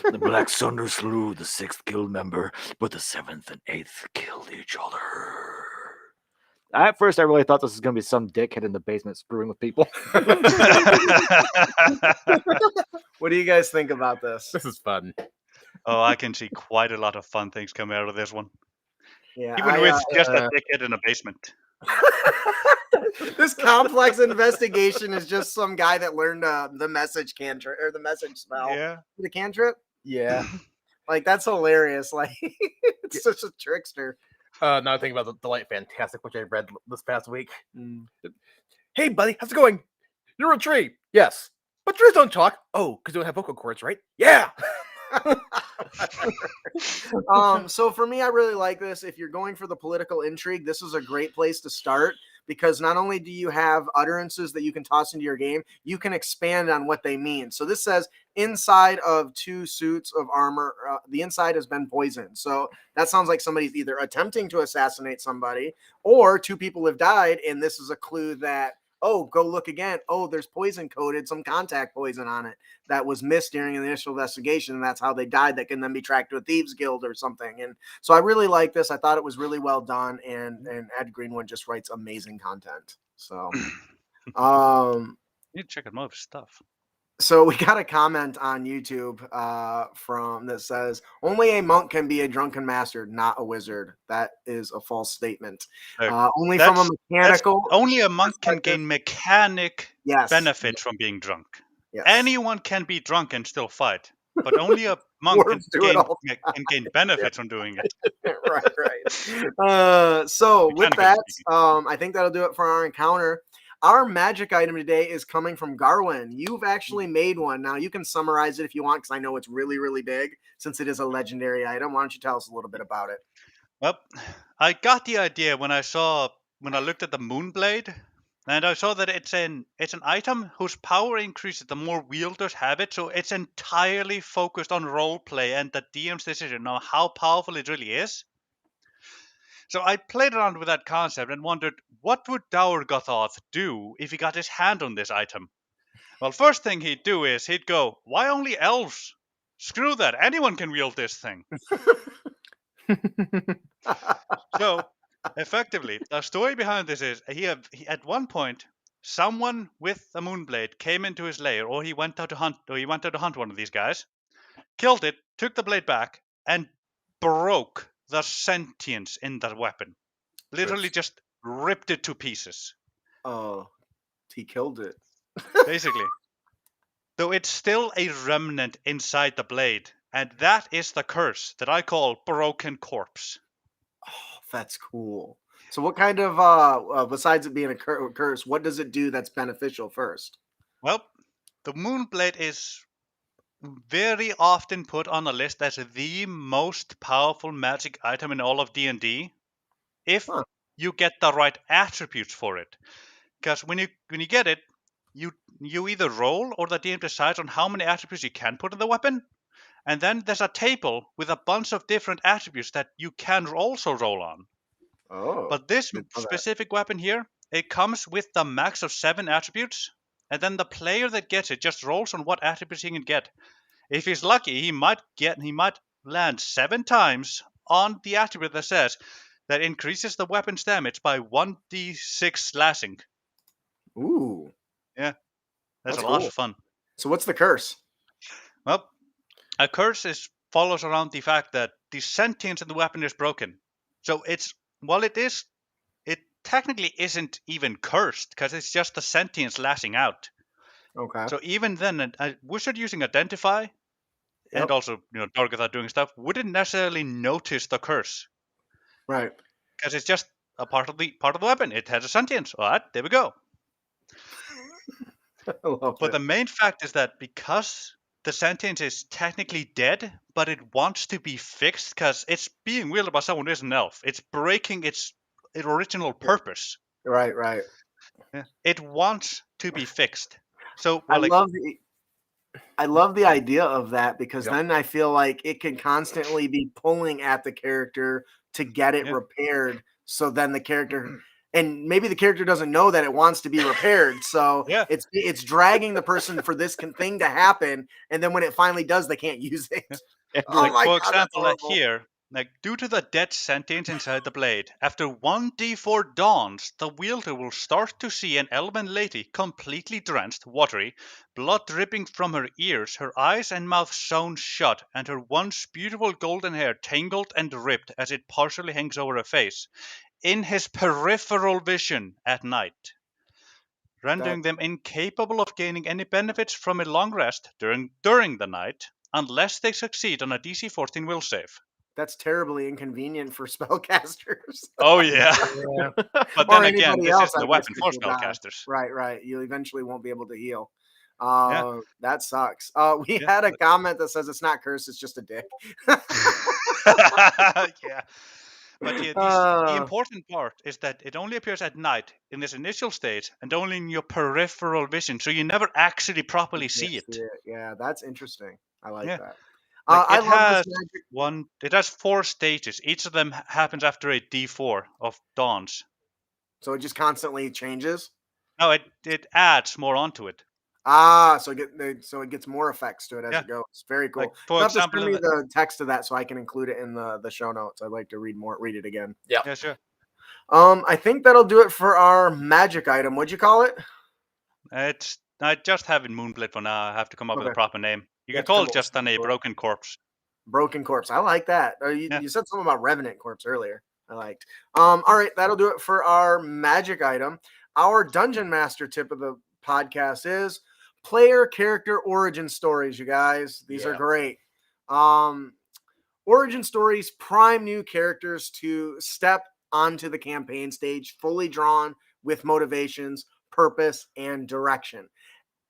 on. The Black Sunder slew the 6th guild member, but the 7th and 8th killed each other. At first, I really thought this was going to be some dickhead in the basement screwing with people. What do you guys think about this? This is fun. Oh, I can see quite a lot of fun things coming out of this one. Yeah, Even with just a dickhead in a basement. this complex investigation is just some guy that learned the message cantrip or the message spell. Yeah. The cantrip? Yeah. Like, that's hilarious. Like, it's such a trickster. Now thinking about the Light Fantastic, which I read this past week. Hey, buddy, how's it going? You're a tree. Yes. But trees don't talk. Oh, because you don't have vocal cords, right? Yeah. So for me, I really like this. If you're going for the political intrigue, this is a great place to start, because not only do you have utterances that you can toss into your game, you can expand on what they mean. So this says inside of 2 suits of armor, the inside has been poisoned. So that sounds like somebody's either attempting to assassinate somebody, or 2 people have died, and this is a clue that, oh, go look again. Oh, there's poison coated, some contact poison on it that was missed during the initial investigation, and that's how they died. That can then be tracked to a thieves guild or something. And so I really like this. I thought it was really well done, and Ed Greenwood just writes amazing content. So You need to check out more of his stuff. so we got a comment on YouTube from that says, only a monk can be a drunken master, not a wizard. That is a false statement. Only from a mechanical. Only a monk can gain mechanic Yes. benefit from being drunk. Yes. Anyone can be drunk and still fight, but only a monk can Dwarves do it all gain benefits from doing it. right. So with Mechanically that, speaking. I think that'll do it for our encounter. Our magic item today is coming from Garwin. You've actually made one. Now you can summarize it if you want, because I know it's really, really big since it is a legendary item. Why don't you tell us a little bit about it? Well, I got the idea when I looked at the Moonblade, and I saw that it's an item whose power increases the more wielders have it. So it's entirely focused on roleplay and the DM's decision on how powerful it really is. So I played around with that concept and wondered, what would Dour Gothoth do if he got his hand on this item? Well, first thing he'd do is he'd go, why only elves? Screw that, anyone can wield this thing. So, effectively, the story behind this is at one point, someone with a Moonblade came into his lair, or he went out to hunt one of these guys, killed it, took the blade back, and broke the sentience in that weapon. Literally just ripped it to pieces, Oh, he killed it. basically. Though it's still a remnant inside the blade, and that is the curse that I call Broken Corpse. Oh, that's cool. So what kind of besides it being a curse, what does it do that's beneficial first? Well, the Moonblade is very often put on a list as the most powerful magic item in all of D&D if Huh. you get the right attributes for it. Because when you get it, you either roll or the DM decides on how many attributes you can put in the weapon, and then there's a table with a bunch of different attributes that you can also roll on. Oh. But this didn't know that. specific weapon here, it comes with the max of 7 attributes, and then the player that gets it just rolls on what attributes he can get. If he's lucky, he might land 7 times on the attribute that says that increases the weapon's damage by 1d6 slashing. Ooh. Yeah, that's That's a lot cool. of fun. So what's the curse? Well, a curse follows around the fact that the sentience in the weapon is broken. So it technically isn't even cursed because it's just the sentience lashing out. Okay. So even then, a wizard using Identify and also Dorgatha doing stuff wouldn't necessarily notice the curse Right. because it's just a part of the weapon. It has a sentience. All right, there we go. I love But it. the main fact is that because the sentience is technically dead, but it wants to be fixed because it's being wielded by someone who is an elf. It's breaking its original purpose. Right. Yeah. It wants to be fixed. So I love the idea of that because then I feel like it can constantly be pulling at the character to get it repaired. So then the character, and maybe the character doesn't know that it wants to be repaired. So it's dragging the person for this thing to happen. And then when it finally does, they can't use it. Oh my for God, that's example, horrible. here, due to the dead sentience inside the blade, after 1d4 dawns, the wielder will start to see an elven lady completely drenched, watery, blood dripping from her ears, her eyes and mouth sewn shut, and her once beautiful golden hair tangled and ripped as it partially hangs over her face, in his peripheral vision at night, rendering them incapable of gaining any benefits from a long rest during the night, unless they succeed on a DC 14 will save. That's terribly inconvenient for spellcasters. Oh yeah. But then again, this isn't I a guess, weapon for because you'll die. spellcasters. Right. You eventually won't be able to heal. Yeah. That sucks. We had a comment that says it's not cursed, it's just a dick. Yeah. But yeah, the important part is that it only appears at night in this initial stage and only in your peripheral vision, so you never actually properly see it. Yeah, that's interesting. I like that. Like, I love this magic. It has 4 stages. Each of them happens after a D4 of dawns. So it just constantly changes? No, it adds more onto it. So it gets more effects to it as it goes. Very cool. Like, for You'll have to example, send me the text of that so I can include it in the show notes. I'd like to read it again. Yeah, sure. I think that'll do it for our magic item. What'd you call it? I just have it Moonblade for now. I have to come up with a proper name. You can call it just a Broken Corpse. Broken Corpse. I like that. You said something about Revenant Corpse earlier. I liked. All right, that'll do it for our magic item. Our Dungeon Master tip of the podcast is player character origin stories, you guys. These are great. Origin stories prime new characters to step onto the campaign stage, fully drawn with motivations, purpose, and direction.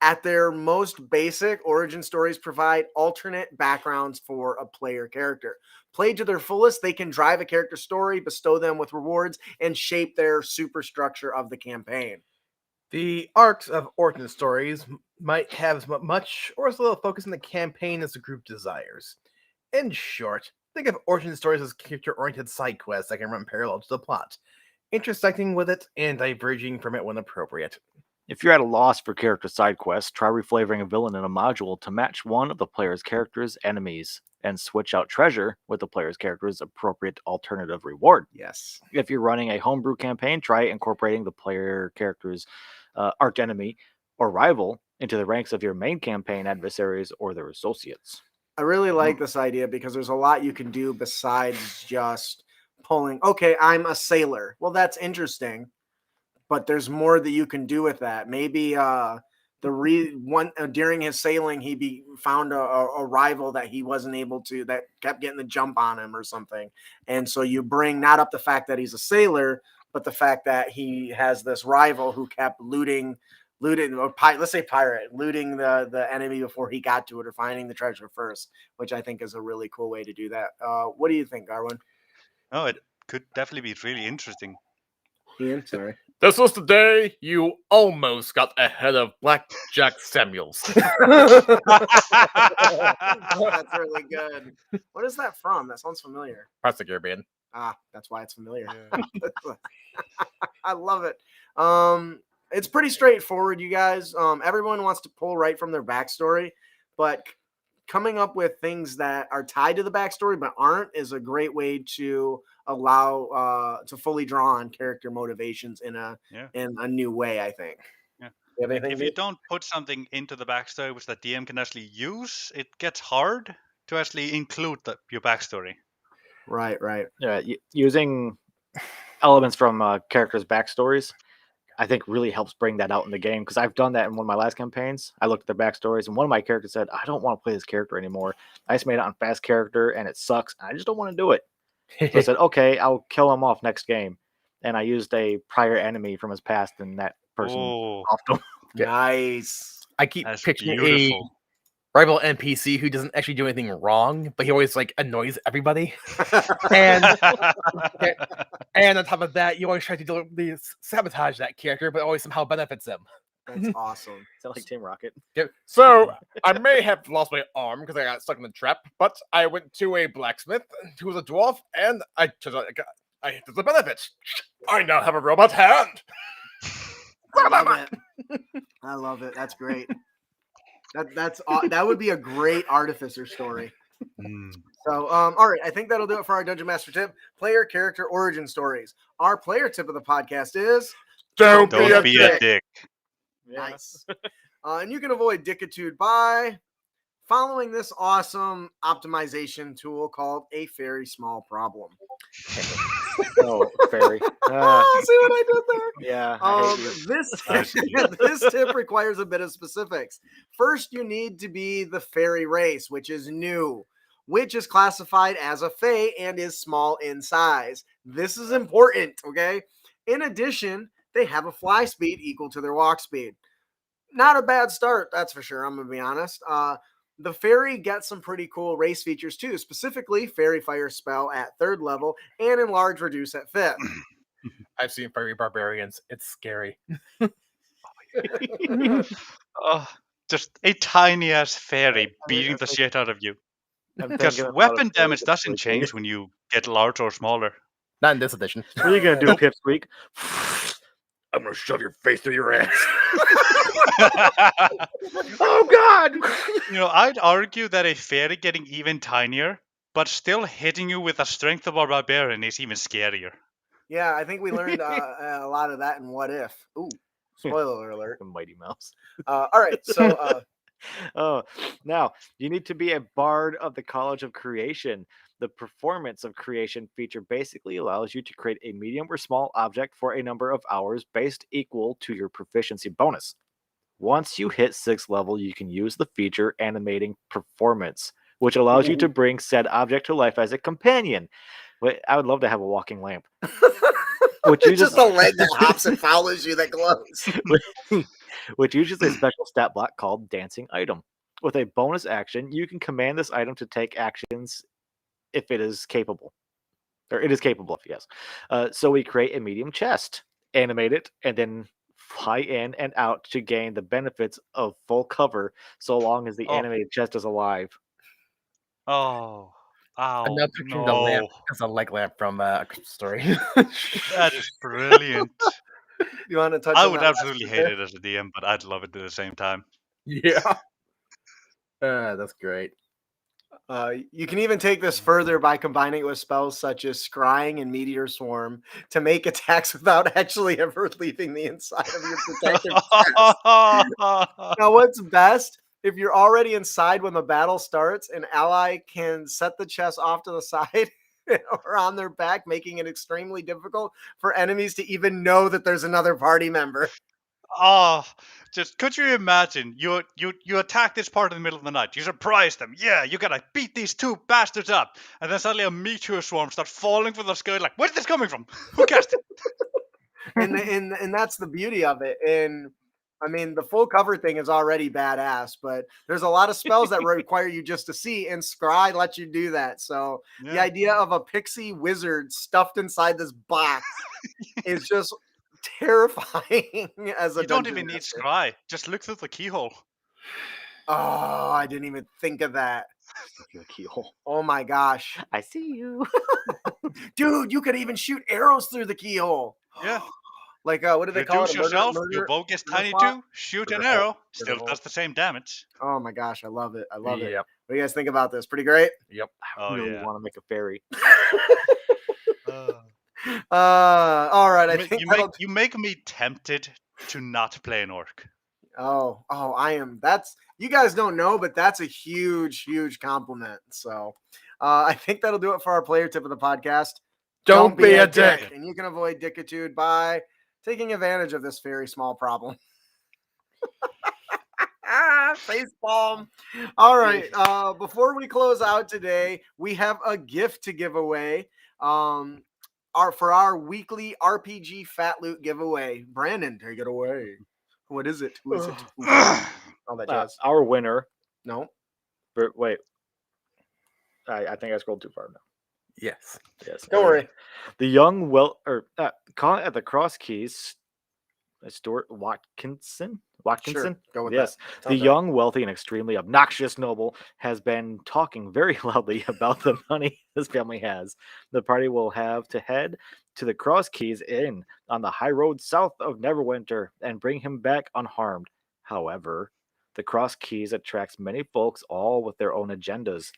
At their most basic, origin stories provide alternate backgrounds for a player character. Played to their fullest, they can drive a character story, bestow them with rewards, and shape their superstructure of the campaign. The arcs of origin stories might have as much or as little focus on the campaign as the group desires. In short, think of origin stories as character-oriented side quests that can run parallel to the plot, intersecting with it and diverging from it when appropriate. If you're at a loss for character side quests, try reflavoring a villain in a module to match one of the player's character's enemies, and switch out treasure with the player's character's appropriate alternative reward. Yes. If you're running a homebrew campaign, try incorporating the player character's arch enemy or rival into the ranks of your main campaign adversaries or their associates. I really like this idea because there's a lot you can do besides just pulling. Okay, I'm a sailor. Well, that's interesting, but there's more that you can do with that. Maybe during his sailing, he found a rival that he wasn't able to, that kept getting the jump on him or something. And so you bring not up the fact that he's a sailor, but the fact that he has this rival who kept looting, or let's say pirate, looting the enemy before he got to it, or finding the treasure first, which I think is a really cool way to do that. What do you think, Garwin? Oh, it could definitely be really interesting. Ian, sorry. This was the day you almost got ahead of Blackjack Samuels. That's really good. What is that from? That sounds familiar. Pirates of the Caribbean. Ah, that's why it's familiar. I love it. It's pretty straightforward, you guys. Everyone wants to pull right from their backstory, but coming up with things that are tied to the backstory but aren't is a great way to allow to fully draw on character motivations in a new way, I think. Yeah. You have anything If you don't put something into the backstory which the DM can actually use, it gets hard to actually include your backstory. Right. Yeah, using elements from characters' backstories, I think really helps bring that out in the game, because I've done that in one of my last campaigns. I looked at their backstories, and one of my characters said, I don't want to play this character anymore. I just made it on fast character, and it sucks. I just don't want to do it. So I said, okay, I'll kill him off next game. And I used a prior enemy from his past, and that person offed him. Nice. I keep That's picturing beautiful. a rival NPC who doesn't actually do anything wrong, but he always like annoys everybody. and on top of that, you always try to sabotage that character, but it always somehow benefits him. That's awesome. Sound like Team Rocket. So I may have lost my arm because I got stuck in the trap, but I went to a blacksmith who was a dwarf, and I hit the benefits. I now have a robot hand. I love it. That's great. That would be a great artificer story. So, all right, I think that'll do it for our Dungeon Master tip. Player character origin stories. Our player tip of the podcast is Don't be a dick. Nice. And you can avoid dickitude by following this awesome optimization tool called a very small problem. Oh, fairy. See what I did there? Yeah. I hate you. This tip requires a bit of specifics. First, you need to be the fairy race, which is new, which is classified as a fae and is small in size. This is important, okay? In addition, they have a fly speed equal to their walk speed. Not a bad start, that's for sure. I'm going to be honest. The fairy gets some pretty cool race features too, specifically fairy fire spell at 3rd level and enlarge reduce at 5th. I've seen fairy barbarians. It's scary. Just a tiny ass fairy beating the shit out of you. Because weapon damage doesn't change when you get larger or smaller. Not in this edition. What are you going to do, Pipsqueak? I'm going to shove your face through your ass. Oh, God! I'd argue that a fairy getting even tinier, but still hitting you with the strength of a barbarian is even scarier. Yeah, I think we learned a lot of that in What If. Ooh, spoiler alert. The Mighty Mouse. All right, so... Now, you need to be a bard of the College of Creation. The performance of creation feature basically allows you to create a medium or small object for a number of hours based equal to your proficiency bonus. Once you hit 6th level, you can use the feature animating performance, which allows you to bring said object to life as a companion. I would love to have a walking lamp. Which just a leg that hops and follows you that glows. Which uses a special stat block called Dancing Item. With a bonus action, you can command this item to take actions if it is capable. Or it is capable of, yes. So we create a medium chest, animate it, and then fly in and out to gain the benefits of full cover so long as the animated chest is alive. Oh. Ow, I'm now picturing the lamp as a leg lamp from a Christmas Story. That is brilliant. You want to touch I on would that absolutely hate it as a DM, but I'd love it at the same time. Yeah. That's great. You can even take this further by combining it with spells such as Scrying and Meteor Swarm to make attacks without actually ever leaving the inside of your protective chest. Now, what's best if you're already inside when the battle starts, an ally can set the chest off to the side or on their back, making it extremely difficult for enemies to even know that there's another party member. Oh, just could you imagine? You attack this part in the middle of the night. You surprise them. Yeah, you gotta beat these two bastards up, and then suddenly a meteor swarm starts falling from the sky. Like, where's this coming from? Who cast it? And that's the beauty of it. And I mean, the full cover thing is already badass, but there's a lot of spells that require you just to see, and Scry lets you do that. So the Yeah. idea of a pixie wizard stuffed inside this box is just terrifying as a You don't dungeon even need master. scry. Just look through the keyhole. Oh, I didn't even think of that. Your keyhole. Oh my gosh. I see you. Dude, you could even shoot arrows through the keyhole. Yeah. Like what do they call Reduce it? A murder- yourself. murder- Your bow gets murder tiny plot? too. Shoot Murder an hole. arrow. Murder Still hole. does the same damage. Oh my gosh, I love it. I love it. Yep. What do you guys think about this? Pretty great. Yep. I Oh really yeah. want to make a fairy. All right. I You ma- think you that'll make you make me tempted to not play an orc. Oh, I am. That's you guys don't know, but that's a huge, huge compliment. So I think that'll do it for our player tip of the podcast. Don't be a dick. And you can avoid dickitude by taking advantage of this very small problem. Face palm. All right. Before we close out today, we have a gift to give away. For our weekly RPG Fat Loot giveaway. Brandon, take it away. What is it? Who is it? All that jazz. Our winner. No. Wait. I think I scrolled too far now. Yes. Yes. Don't worry. The young call at the cross keys. Stuart Watkinson. Sure. Go with Yes. that. The Sounds right. young, wealthy, and extremely obnoxious noble has been talking very loudly about the money his family has. The party will have to head to the Cross Keys Inn on the high road south of Neverwinter and bring him back unharmed. However, the Cross Keys attracts many folks, all with their own agendas. ...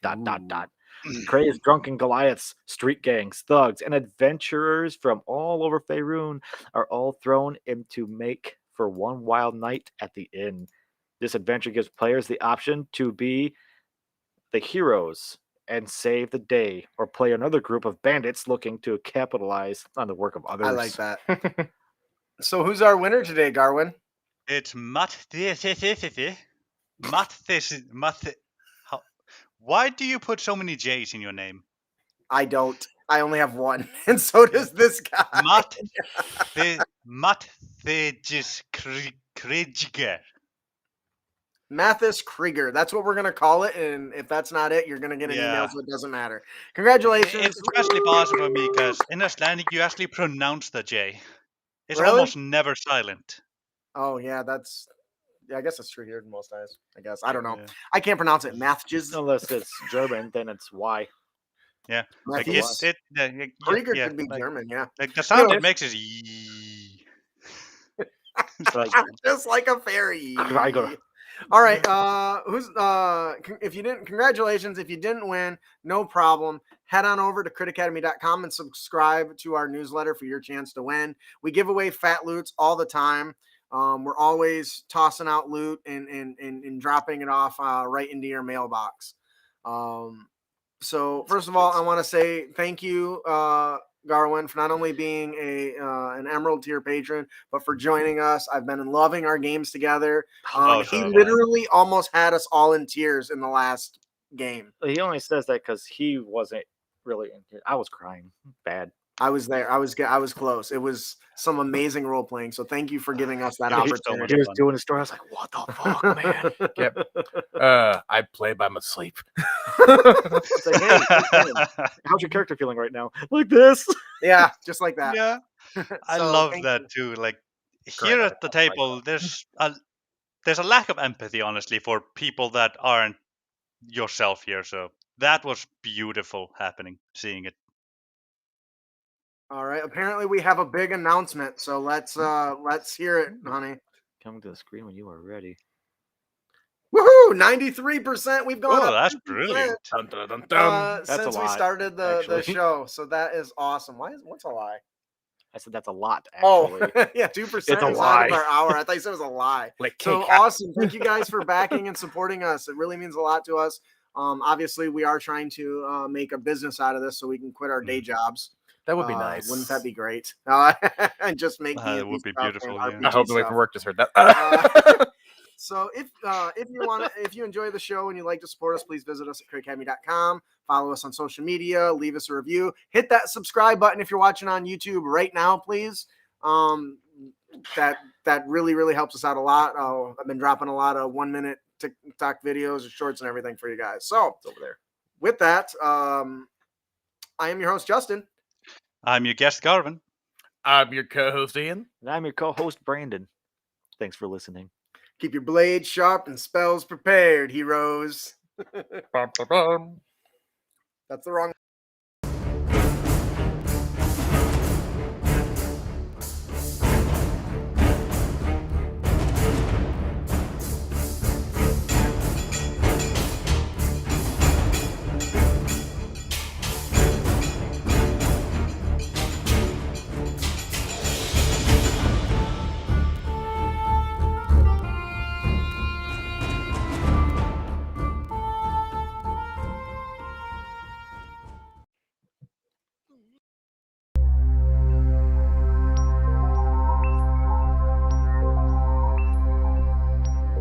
Crazed drunken Goliaths, street gangs, thugs, and adventurers from all over Faerun are all thrown into make for one wild night at the inn. This adventure gives players the option to be the heroes and save the day, or play another group of bandits looking to capitalize on the work of others. I like that. So who's our winner today, Garwin? It's Why do you put so many J's in your name? I don't. I only have one, and so does this guy. Mathejis Krieger. Mathis Krieger. That's what we're gonna call it. And if that's not it, you're gonna get an email, Yeah. so it doesn't matter. Congratulations. It's especially possible for me because in Icelandic you actually pronounce the J. It's Really? almost never silent. Oh yeah, I guess that's true here in most eyes. I guess. I don't know. Yeah. I can't pronounce it. Mathjis. Unless it's German, then it's Y. Yeah. Like Mathis. Krieger yeah, could be like, German, yeah. Like the sound Anyways. it makes is yee. Like, Just like a fairy. I go- All right. Congratulations. If you didn't win, no problem. Head on over to critacademy.com and subscribe to our newsletter for your chance to win. We give away fat loots all the time. We're always tossing out loot and dropping it off right into your mailbox. So first of all, I want to say thank you, Garwin, for not only being an Emerald tier patron, but for joining us. I've been loving our games together. Oh, He so am I. literally almost had us all in tears in the last game. He only says that because he wasn't really in here. I was crying bad. I was there. I was close. It was some amazing role playing. So thank you for giving us that It was so much opportunity. He was fun. doing the story. I was like, what the fuck, man? Yep. I play by my sleep. It's like, hey, how's your character feeling right now? Like this. Yeah, just like that. Yeah. I So, love thank that too. Like here at the table, there's a lack of empathy, honestly, for people that aren't yourself here. So that was beautiful happening, seeing it. All right. Apparently, we have a big announcement. So let's hear it, honey. Coming to the screen when you are ready. Woohoo! 93%. We've gone Oh, up that's 50%, brilliant. Dun, dun, dun, dun. That's a since we lot, started the actually. show. So that is awesome. What's a lie? I said that's a lot, Oh, actually. yeah, 2% It's a inside lie. of our hour. I thought you said it was a lie. Like So cake. awesome. Thank you guys for backing and supporting us. It really means a lot to us. Obviously, we are trying to make a business out of this so we can quit our day jobs. That would be nice. Wouldn't that be great? And just make That would be beautiful, yeah. I hope the way stuff. from work just heard that. So if you enjoy the show and you'd like to support us, please visit us at creatacademy.com. Follow us on social media, leave us a review, hit that subscribe button if you're watching on YouTube right now, please. That really helps us out a lot. I've been dropping a lot of 1 minute TikTok videos and shorts and everything for you guys. So It's over there. with that, I am your host, Justin. I'm your guest, Garvin. I'm your co-host, Ian. And I'm your co-host, Brandon. Thanks for listening. Keep your blades sharp and spells prepared, heroes. Bum, bum, bum. That's the wrong